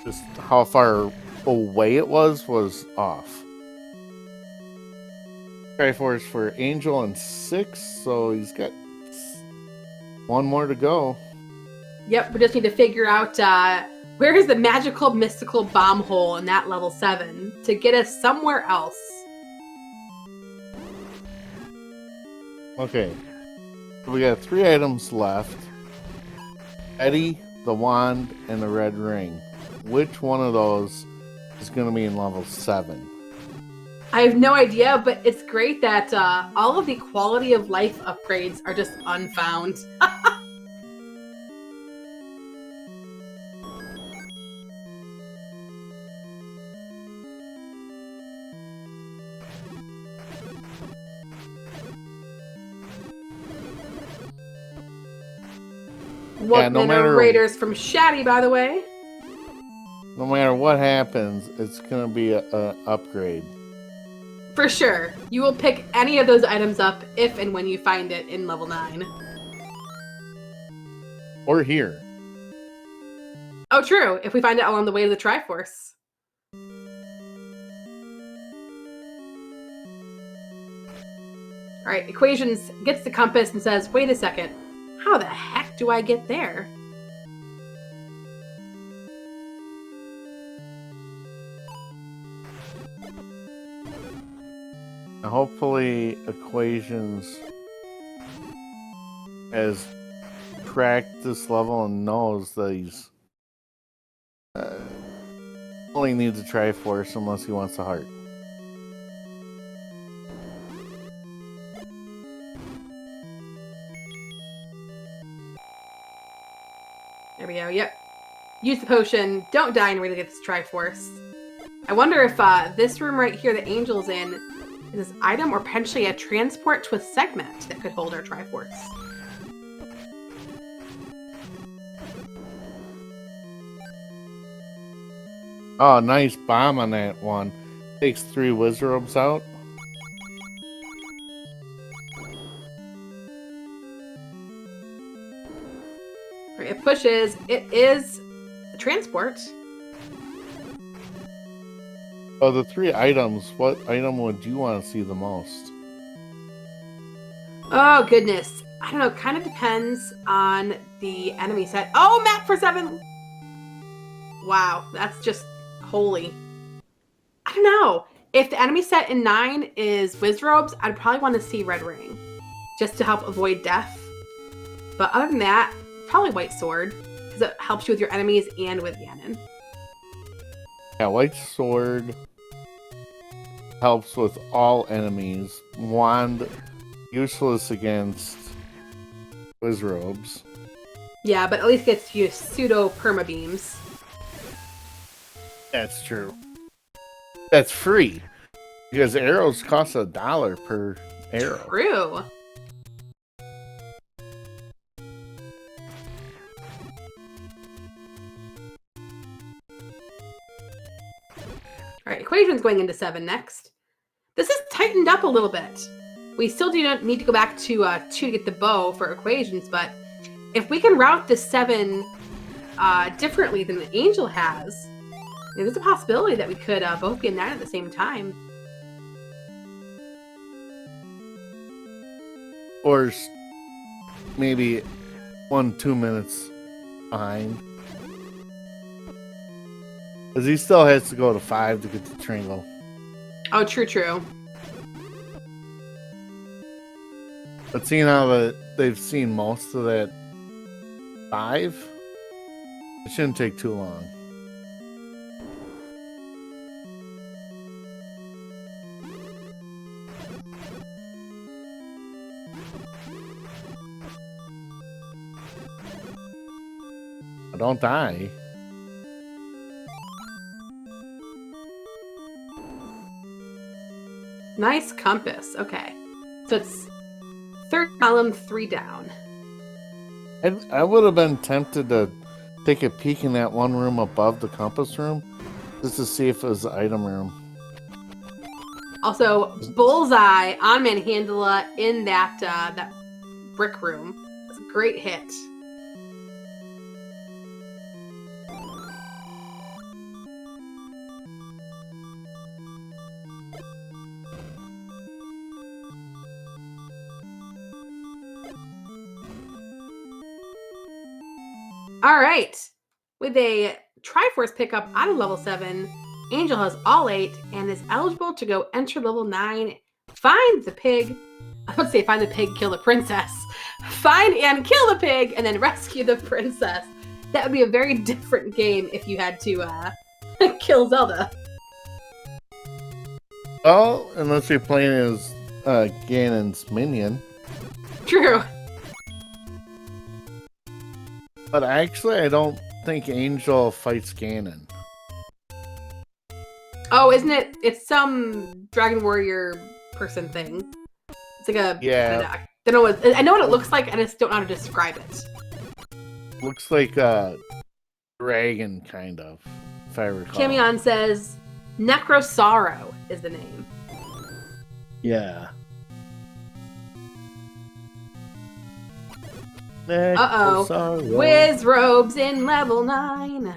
Just how far away it was off. Triforce for Angel and 6, so he's got 1 more to go. Yep, we just need to figure out where is the magical, mystical bomb hole in that level 7 to get us somewhere else. Okay. So we got 3 items left. Eddie, the wand, and the red ring. Which one of those is going to be in level 7? I have no idea, but it's great that all of the quality of life upgrades are just unfound. No matter Raiders from Shatty, by the way. No matter what happens, it's going to be an upgrade. For sure. You will pick any of those items up if and when you find it in level 9. Or here. Oh, true. If we find it along the way to the Triforce. All right, Equations gets the compass and says, wait a second, how the heck do I get there? Hopefully, Equations has cracked this level and knows that he's only needs a Triforce unless he wants a heart. There we go. Yep. Use the potion. Don't die and really get this Triforce. I wonder if this room right here that Angel's in is this item or potentially a transport to a segment that could hold our Triforce. Oh, nice bomb on that one. Takes 3 Wizarobes out. It pushes. It is a transport. Oh, the 3 items. What item would you want to see the most? Oh, goodness. I don't know. Kind of depends on the enemy set. Oh, map for 7. Wow. That's just holy. I don't know. If the enemy set in 9 is Wizrobes, I'd probably want to see Red Ring. Just to help avoid death. But other than that, probably White Sword. Because it helps you with your enemies and with Ganon. Yeah, White Sword helps with all enemies. Wand, useless against Wizrobes. Yeah, but at least gets you pseudo perma beams. That's true. That's free. Because arrows cost $1 per arrow. True. Alright, Equations going into 7 next. This is tightened up a little bit. We still do not need to go back to 2 to get the bow for Equations, but if we can route the 7 differently than the Angel has, there's a possibility that we could both be a 9 at the same time. Or maybe 1-2 minutes behind. Because he still has to go to 5 to get the Tringle. Oh, true. But seeing how they've seen most of that 5, it shouldn't take too long. Don't die. Nice compass. Okay. So it's 3rd column, 3 down. I would have been tempted to take a peek in that one room above the compass room just to see if it was the item room. Also, bullseye on Manhandla in that brick room. That's a great hit. All right. With a Triforce pickup out of level 7, Angel has all 8 and is eligible to go enter level 9. Find the pig. I would say find the pig, kill the princess. Find and kill the pig, and then rescue the princess. That would be a very different game if you had to kill Zelda. Oh, unless you're playing as Ganon's minion. True. But actually, I don't think Angel fights Ganon. Oh, isn't it? It's some Dragon Warrior person thing. It's like a... Yeah. I know what it looks like, and I just don't know how to describe it. Looks like a dragon, kind of, if I recall. Camion says, Necrosorrow is the name. Yeah. Uh-oh. Wizrobes in level 9.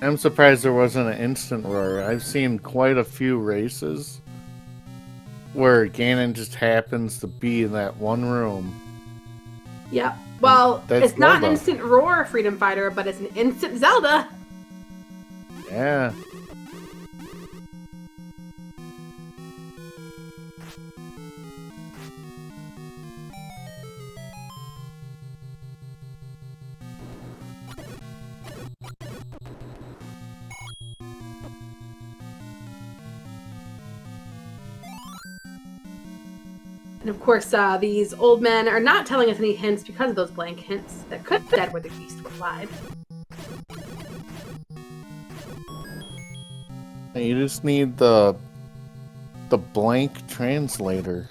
I'm surprised there wasn't an instant roar. I've seen quite a few races where Ganon just happens to be in that one room. Yep. Well, That's it's not an Zelda. instant roar Freedom Fighter, but it's an instant Zelda. Yeah. And of course, these old men are not telling us any hints because of those blank hints that could have said where the beast would lied. You just need the blank translator.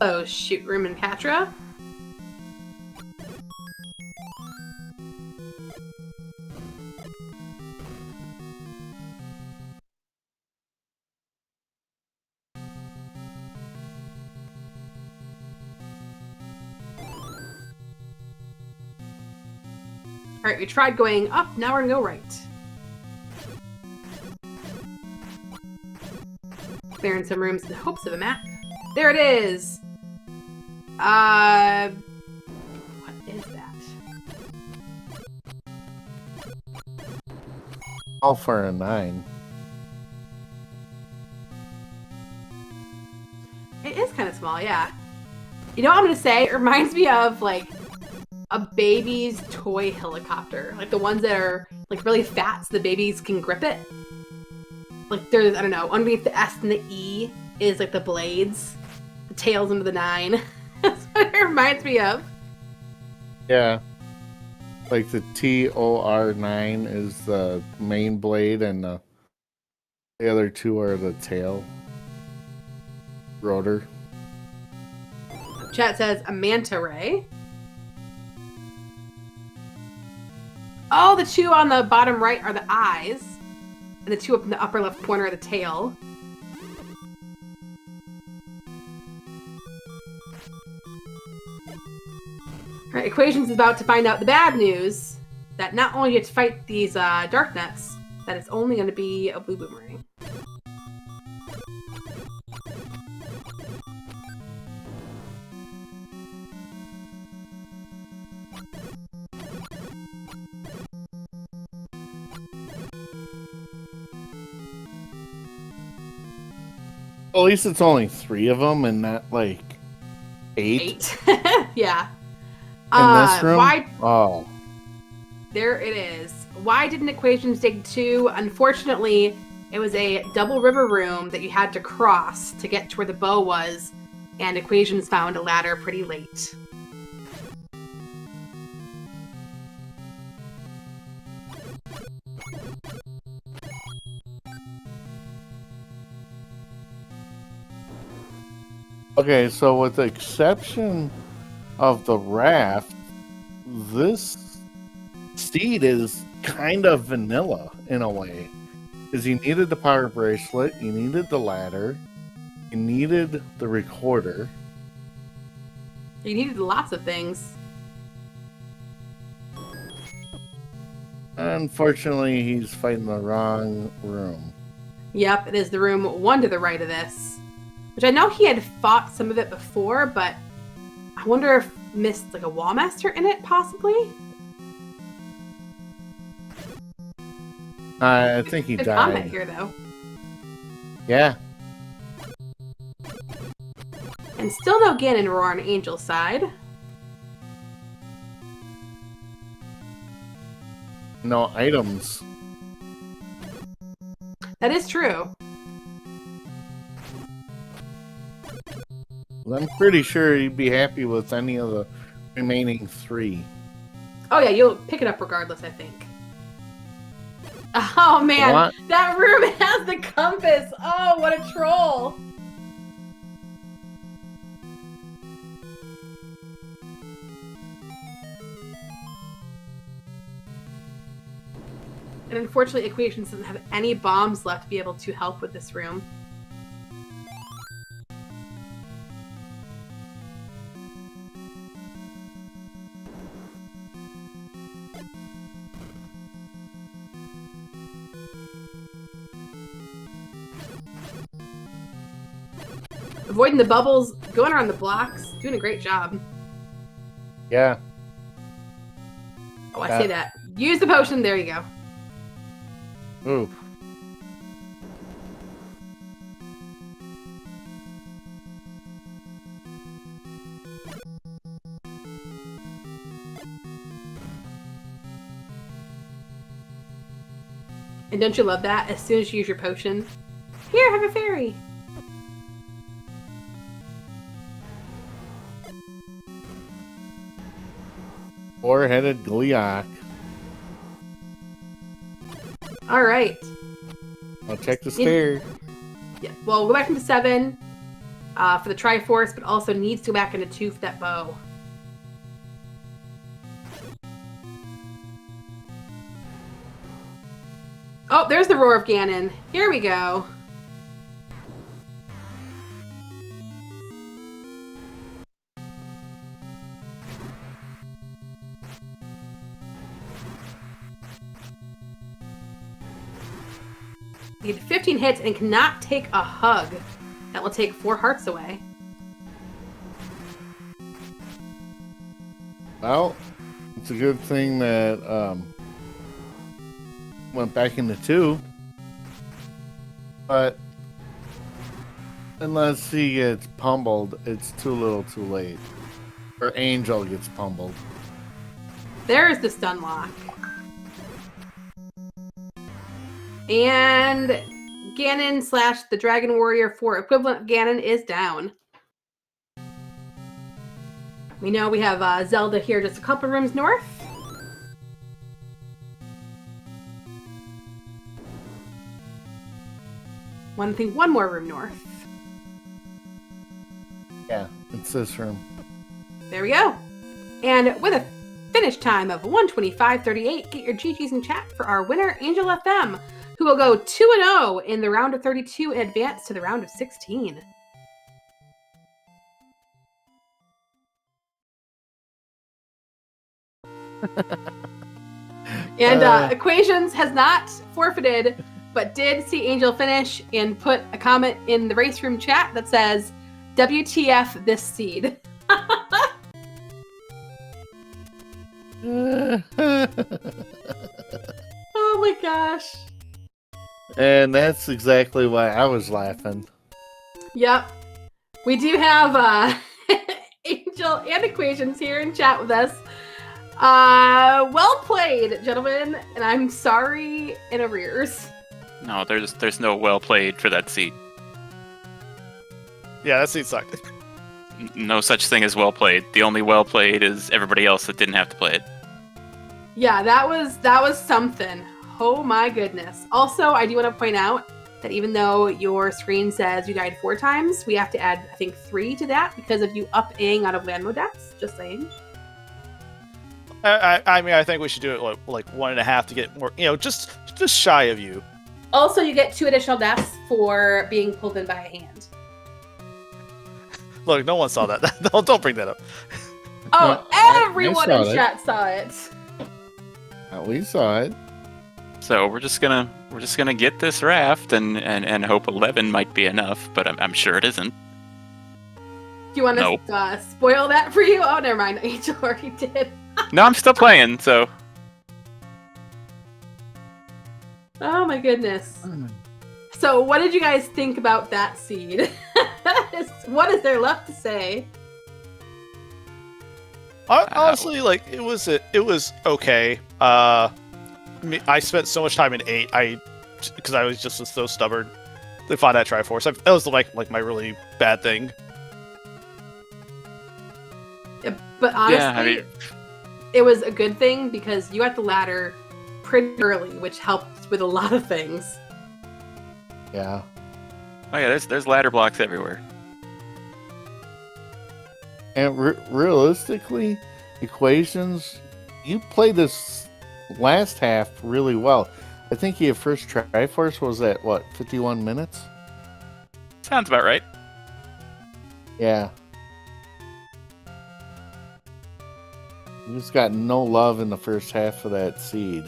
Oh, shoot, Room and Patra. Alright, we tried going up, now we're gonna go right. Clearing some rooms in hopes of a map. There it is! What is that? All for a 9. It is kind of small, yeah. You know what I'm gonna say? It reminds me of, like, a baby's toy helicopter. Like the ones that are like really fat so the babies can grip it. Like there's, I don't know, underneath the S and the E is like the blades. The tails under the 9. That's what it reminds me of. Yeah. Like the TOR9 is the main blade and the other two are the tail rotor. Chat says a manta ray. Oh, the two on the bottom right are the eyes. And the two up in the upper left corner are the tail. Alright, Equations is about to find out the bad news. That not only do you have to fight these dark nets, that it's only going to be a blue boomerang. At least it's only 3 of them and not like 8. 8. Yeah. In this room? Why? Oh. There it is. Why didn't Equations dig 2? Unfortunately, it was a double river room that you had to cross to get to where the bow was, and Equations found a ladder pretty late. Okay, so with the exception of the raft, this seed is kind of vanilla in a way. Because you needed the power bracelet, you needed the ladder, you needed the recorder. You needed lots of things. Unfortunately, he's fighting the wrong room. Yep, it is the room 1 to the right of this. Which I know he had fought some of it before, but I wonder if missed like a Wallmaster in it, possibly? I think he Good died. comment here, though. Yeah. And still no Ganon roar on Angel's side. No items. That is true. I'm pretty sure he'd be happy with any of the remaining 3. Oh yeah, you'll pick it up regardless, I think. Oh man, What? that room has the compass! Oh, what a troll! And unfortunately, Equations doesn't have any bombs left to be able to help with this room. avoiding the bubbles, going around the blocks, doing a great job. Yeah. Oh, I say that. Use the potion. There you go. Ooh. And don't you love that? As soon as you use your potion, here, have a fairy. Four-headed Gleeok. All right. I'll check the stair. Yeah. Well, we'll go back into 7 for the Triforce, but also needs to go back into 2 for that bow. Oh, there's the Roar of Ganon. Here we go. You get 15 hits and cannot take a hug. That will take 4 hearts away. Well, it's a good thing that went back into 2. But unless he gets pummeled, it's too little too late. Or Angel gets pummeled. There's the stun lock. And Ganon / the Dragon Warrior 4 equivalent of Ganon is down. We know we have Zelda here just a couple rooms north. One more room north. Yeah, it's this room. There we go. And with a finish time of 1:25:38, get your GGs in chat for our winner, Angel FM, who will go 2-0 in the round of 32 and advance to the round of 16. And Equations has not forfeited, but did see Angel finish and put a comment in the race room chat that says, WTF this seed. Oh my gosh. And that's exactly why I was laughing. Yep. We do have Angel and Equations here in chat with us. Well played, gentlemen, and I'm sorry in arrears. No, there's no well played for that seat. Yeah, that seat sucked. No such thing as well played. The only well played is everybody else that didn't have to play it. Yeah, that was something. Oh my goodness. Also, I do want to point out that even though your screen says you died 4 times, we have to add, I think, 3 to that because of you up-Aing out of land mode deaths. Just saying. I mean, I think we should do it like 1.5 to get more, just shy of you. Also, you get 2 additional deaths for being pulled in by a hand. Look, no one saw that. Don't bring that up. Oh, No, everyone I in saw it. chat saw it. We saw it. So we're just gonna get this raft and hope 11 might be enough, but I'm sure it isn't. Do you want to spoil that for you? Oh, never mind. Angel already did. No, I'm still playing, so. Oh my goodness. So what did you guys think about that seed? What is there left to say? Honestly, it was okay. I spent so much time in 8. Because I was just so stubborn to find that Triforce. That was like my really bad thing. Yeah, but honestly, Yeah, I mean, it was a good thing because you got the ladder pretty early, which helped with a lot of things. Yeah. oh yeah, there's ladder blocks everywhere. And realistically, Equations, you played this last half really well. I think your first Triforce was at, 51 minutes? Sounds about right. Yeah. You just got no love in the first half of that seed.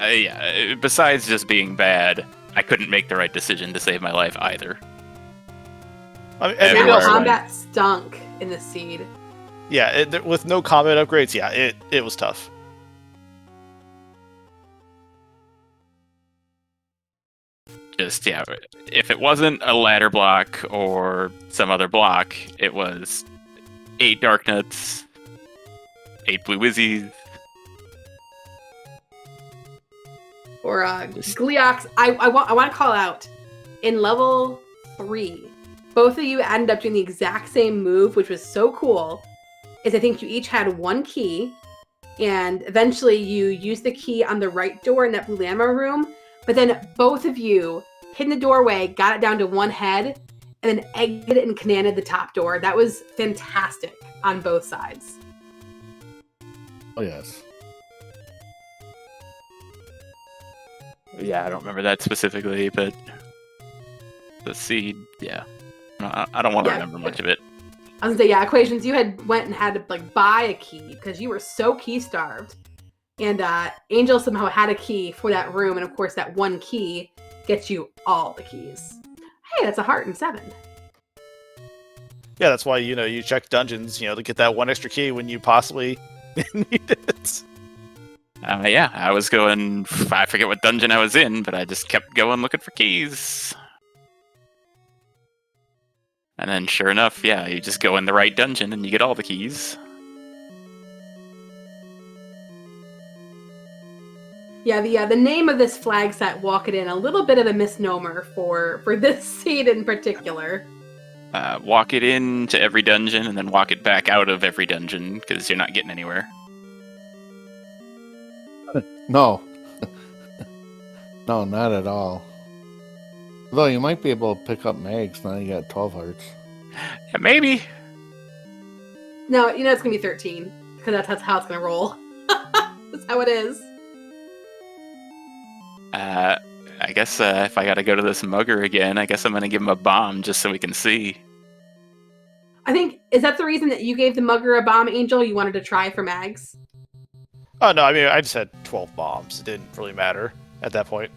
Yeah, besides just being bad, I couldn't make the right decision to save my life either. I mean, and That maybe Everywhere. also, combat stunk in the seed. yeah, with no combat upgrades, yeah, it was tough. Just, yeah, if it wasn't a ladder block or some other block, it was 8 Dark Nuts, 8 Blue Wizzies. Or Gleox. I want to call out in level 3. Both of you ended up doing the exact same move, which was so cool. Is I think you each had 1 key, and eventually you used the key on the right door in that blue llama room. But then both of you hid in the doorway, got it down to 1 head, and then exited and canoned the top door. That was fantastic on both sides. Oh yes. Yeah, I don't remember that specifically, but the seed, yeah. I don't want to remember much of it. I was gonna say, yeah, equations. You went and had to like buy a key because you were so key starved, and Angel somehow had a key for that room, and of course that 1 key gets you all the keys. Hey, that's a heart and 7. Yeah, that's why you check dungeons, to get that 1 extra key when you possibly need it. Yeah, I was going. I forget what dungeon I was in, but I just kept going looking for keys. And then, sure enough, yeah, you just go in the right dungeon and you get all the keys. Yeah, the name of this flag set, Walk It In, a little bit of a misnomer for this seed in particular. Walk it into every dungeon and then walk it back out of every dungeon because you're not getting anywhere. No. No, not at all. Though you might be able to pick up mags now you got 12 hearts. Yeah, maybe. No, it's gonna be 13 because that's how it's gonna roll. That's how it is. I guess if I gotta go to this mugger again, I guess I'm gonna give him a bomb just so we can see. I think, is that the reason that you gave the mugger a bomb, Angel? You wanted to try for mags? Oh no, I mean I just had 12 bombs. It didn't really matter at that point.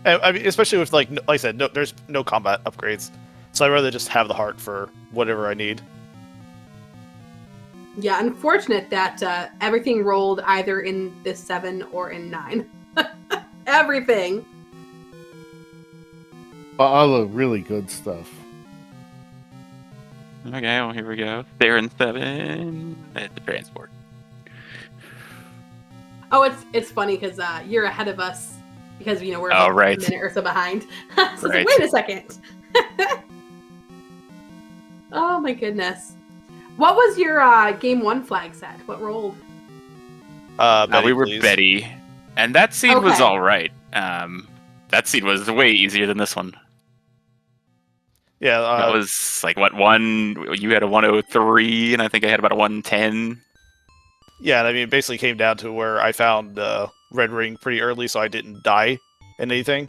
And, I mean, especially with like I said, there's no combat upgrades, so I'd rather just have the heart for whatever I need. Yeah, unfortunate that everything rolled either in this 7 or in 9. Everything. But all the really good stuff. Okay, well, here we go. There in 7 at the transport. Oh, it's funny because you're ahead of us because we're Oh, like right. a minute or so behind. So it's like, Right. wait a second. Oh my goodness. What was your game 1 flag set? What rolled? Betty, We were please. Betty, and that seed was Okay. all right. That seed was way easier than this one. Yeah, That was like what one? You had a 103, and I think I had about a 110. yeah, and I mean, it basically came down to where I found Red Ring pretty early, so I didn't die in anything.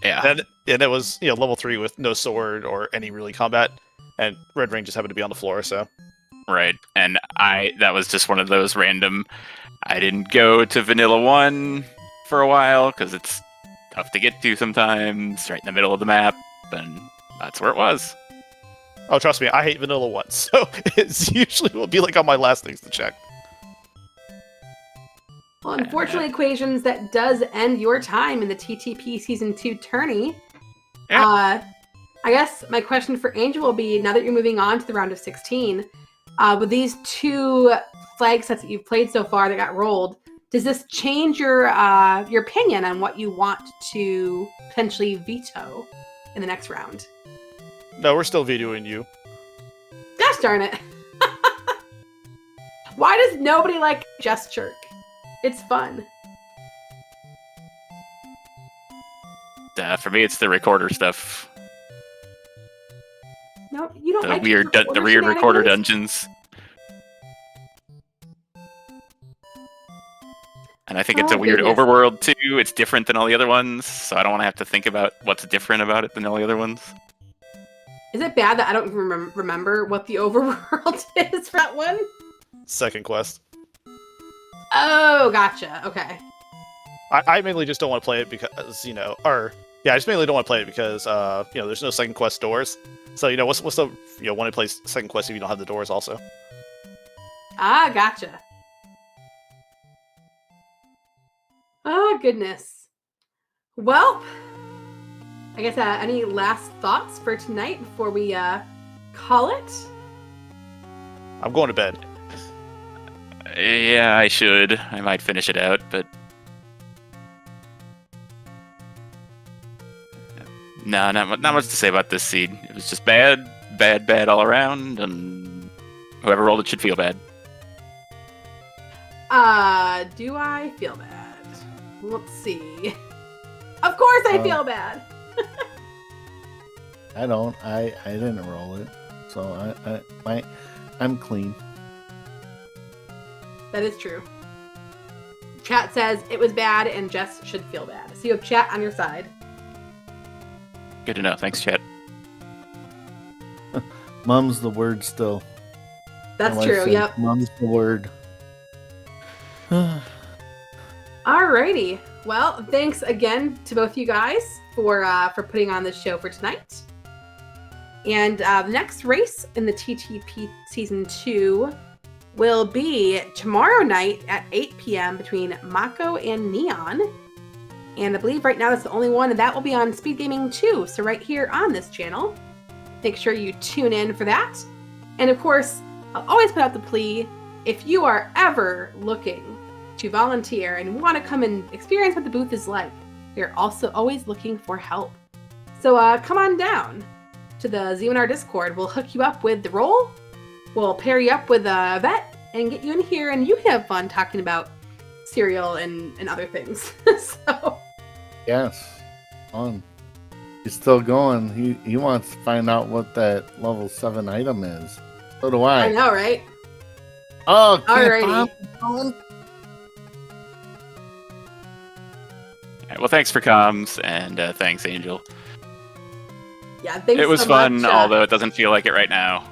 Yeah, And it was level 3 with no sword or any really combat, and Red Ring just happened to be on the floor. So right. And that was just one of those random. I didn't go to Vanilla 1 for a while because it's tough to get to sometimes, right in the middle of the map, and that's where it was. oh, trust me, I hate Vanilla 1, so it's usually will be like on my last things to check. Well, unfortunately, equations, that does end your time in the TTP Season 2 tourney. Yeah. I guess my question for Angel will be, now that you're moving on to the round of 16, with these 2 flag sets that you've played so far that got rolled, does this change your opinion on what you want to potentially veto in the next round? No, we're still vetoing you. Gosh darn it. Why does nobody like Just Chirk? It's fun. For me, it's the recorder stuff. No, you don't The like weird recorder dungeons. And I think it's Oh, a weird goodness. overworld too. It's different than all the other ones, so I don't want to have to think about what's different about it than all the other ones. Is it bad that I don't remember what the overworld is for that one? Second quest. Oh, gotcha. Okay. I mainly just don't want to play it because Yeah, I just mainly don't want to play it because there's no second quest doors. So what's the want to play second quest if you don't have the doors also? Ah, gotcha. Oh, goodness. Well, I guess any last thoughts for tonight before we call it? I'm going to bed. Yeah, I should. I might finish it out, but no, not much to say about this seed. It was just bad all around, and whoever rolled it should feel bad. Do I feel bad? Let's see. Of course I feel bad. I don't. I didn't roll it, so I'm clean. That is true. Chat says it was bad and Jess should feel bad. So you have chat on your side. Good to know. Thanks, chat. Mum's the word still. That's My wife true, said, yep. Mum's the word. Alrighty. Well, thanks again to both you guys for putting on this show for tonight. And the next race in the TTP Season 2 will be tomorrow night at 8 p.m. between Mako and Neon. And I believe right now that's the only one, and that will be on SpeedGaming 2, so right here on this channel. Make sure you tune in for that. And of course, I'll always put out the plea, if you are ever looking to volunteer and want to come and experience what the booth is like, we are also always looking for help. So come on down to the Z1R Discord. We'll hook you up with the role. We'll pair you up with a vet and get you in here, and you can have fun talking about cereal and other things. So Yes, on. He's still going. He wants to find out what that level 7 item is. So do I. I know, right? Oh, Alrighty. All right, well, thanks for comms, and thanks, Angel. Yeah, thanks It was so fun, much, although it doesn't feel like it right now.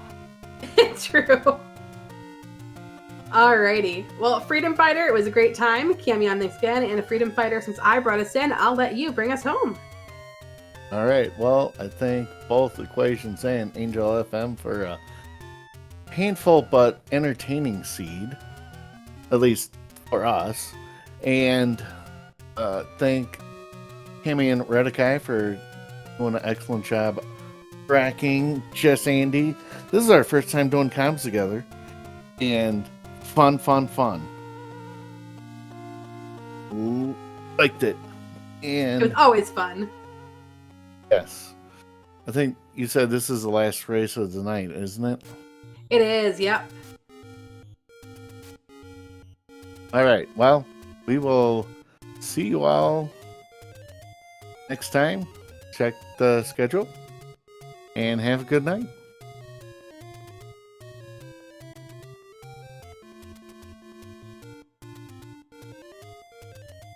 True. Alrighty. Well, Freedom Fighter, it was a great time. Camion, thanks again. And Freedom Fighter, since I brought us in, I'll let you bring us home. All right. Well, I thank both Equations and Angel FM for a painful but entertaining seed, at least for us. And thank Cammy and Redikai for doing an excellent job tracking Jess Andy. This is our first time doing comms together. And fun. Ooh, liked it. And It was always fun. yes. I think you said this is the last race of the night, isn't it? It is, yep. All right. Well, we will see you all next time. Check the schedule and have a good night.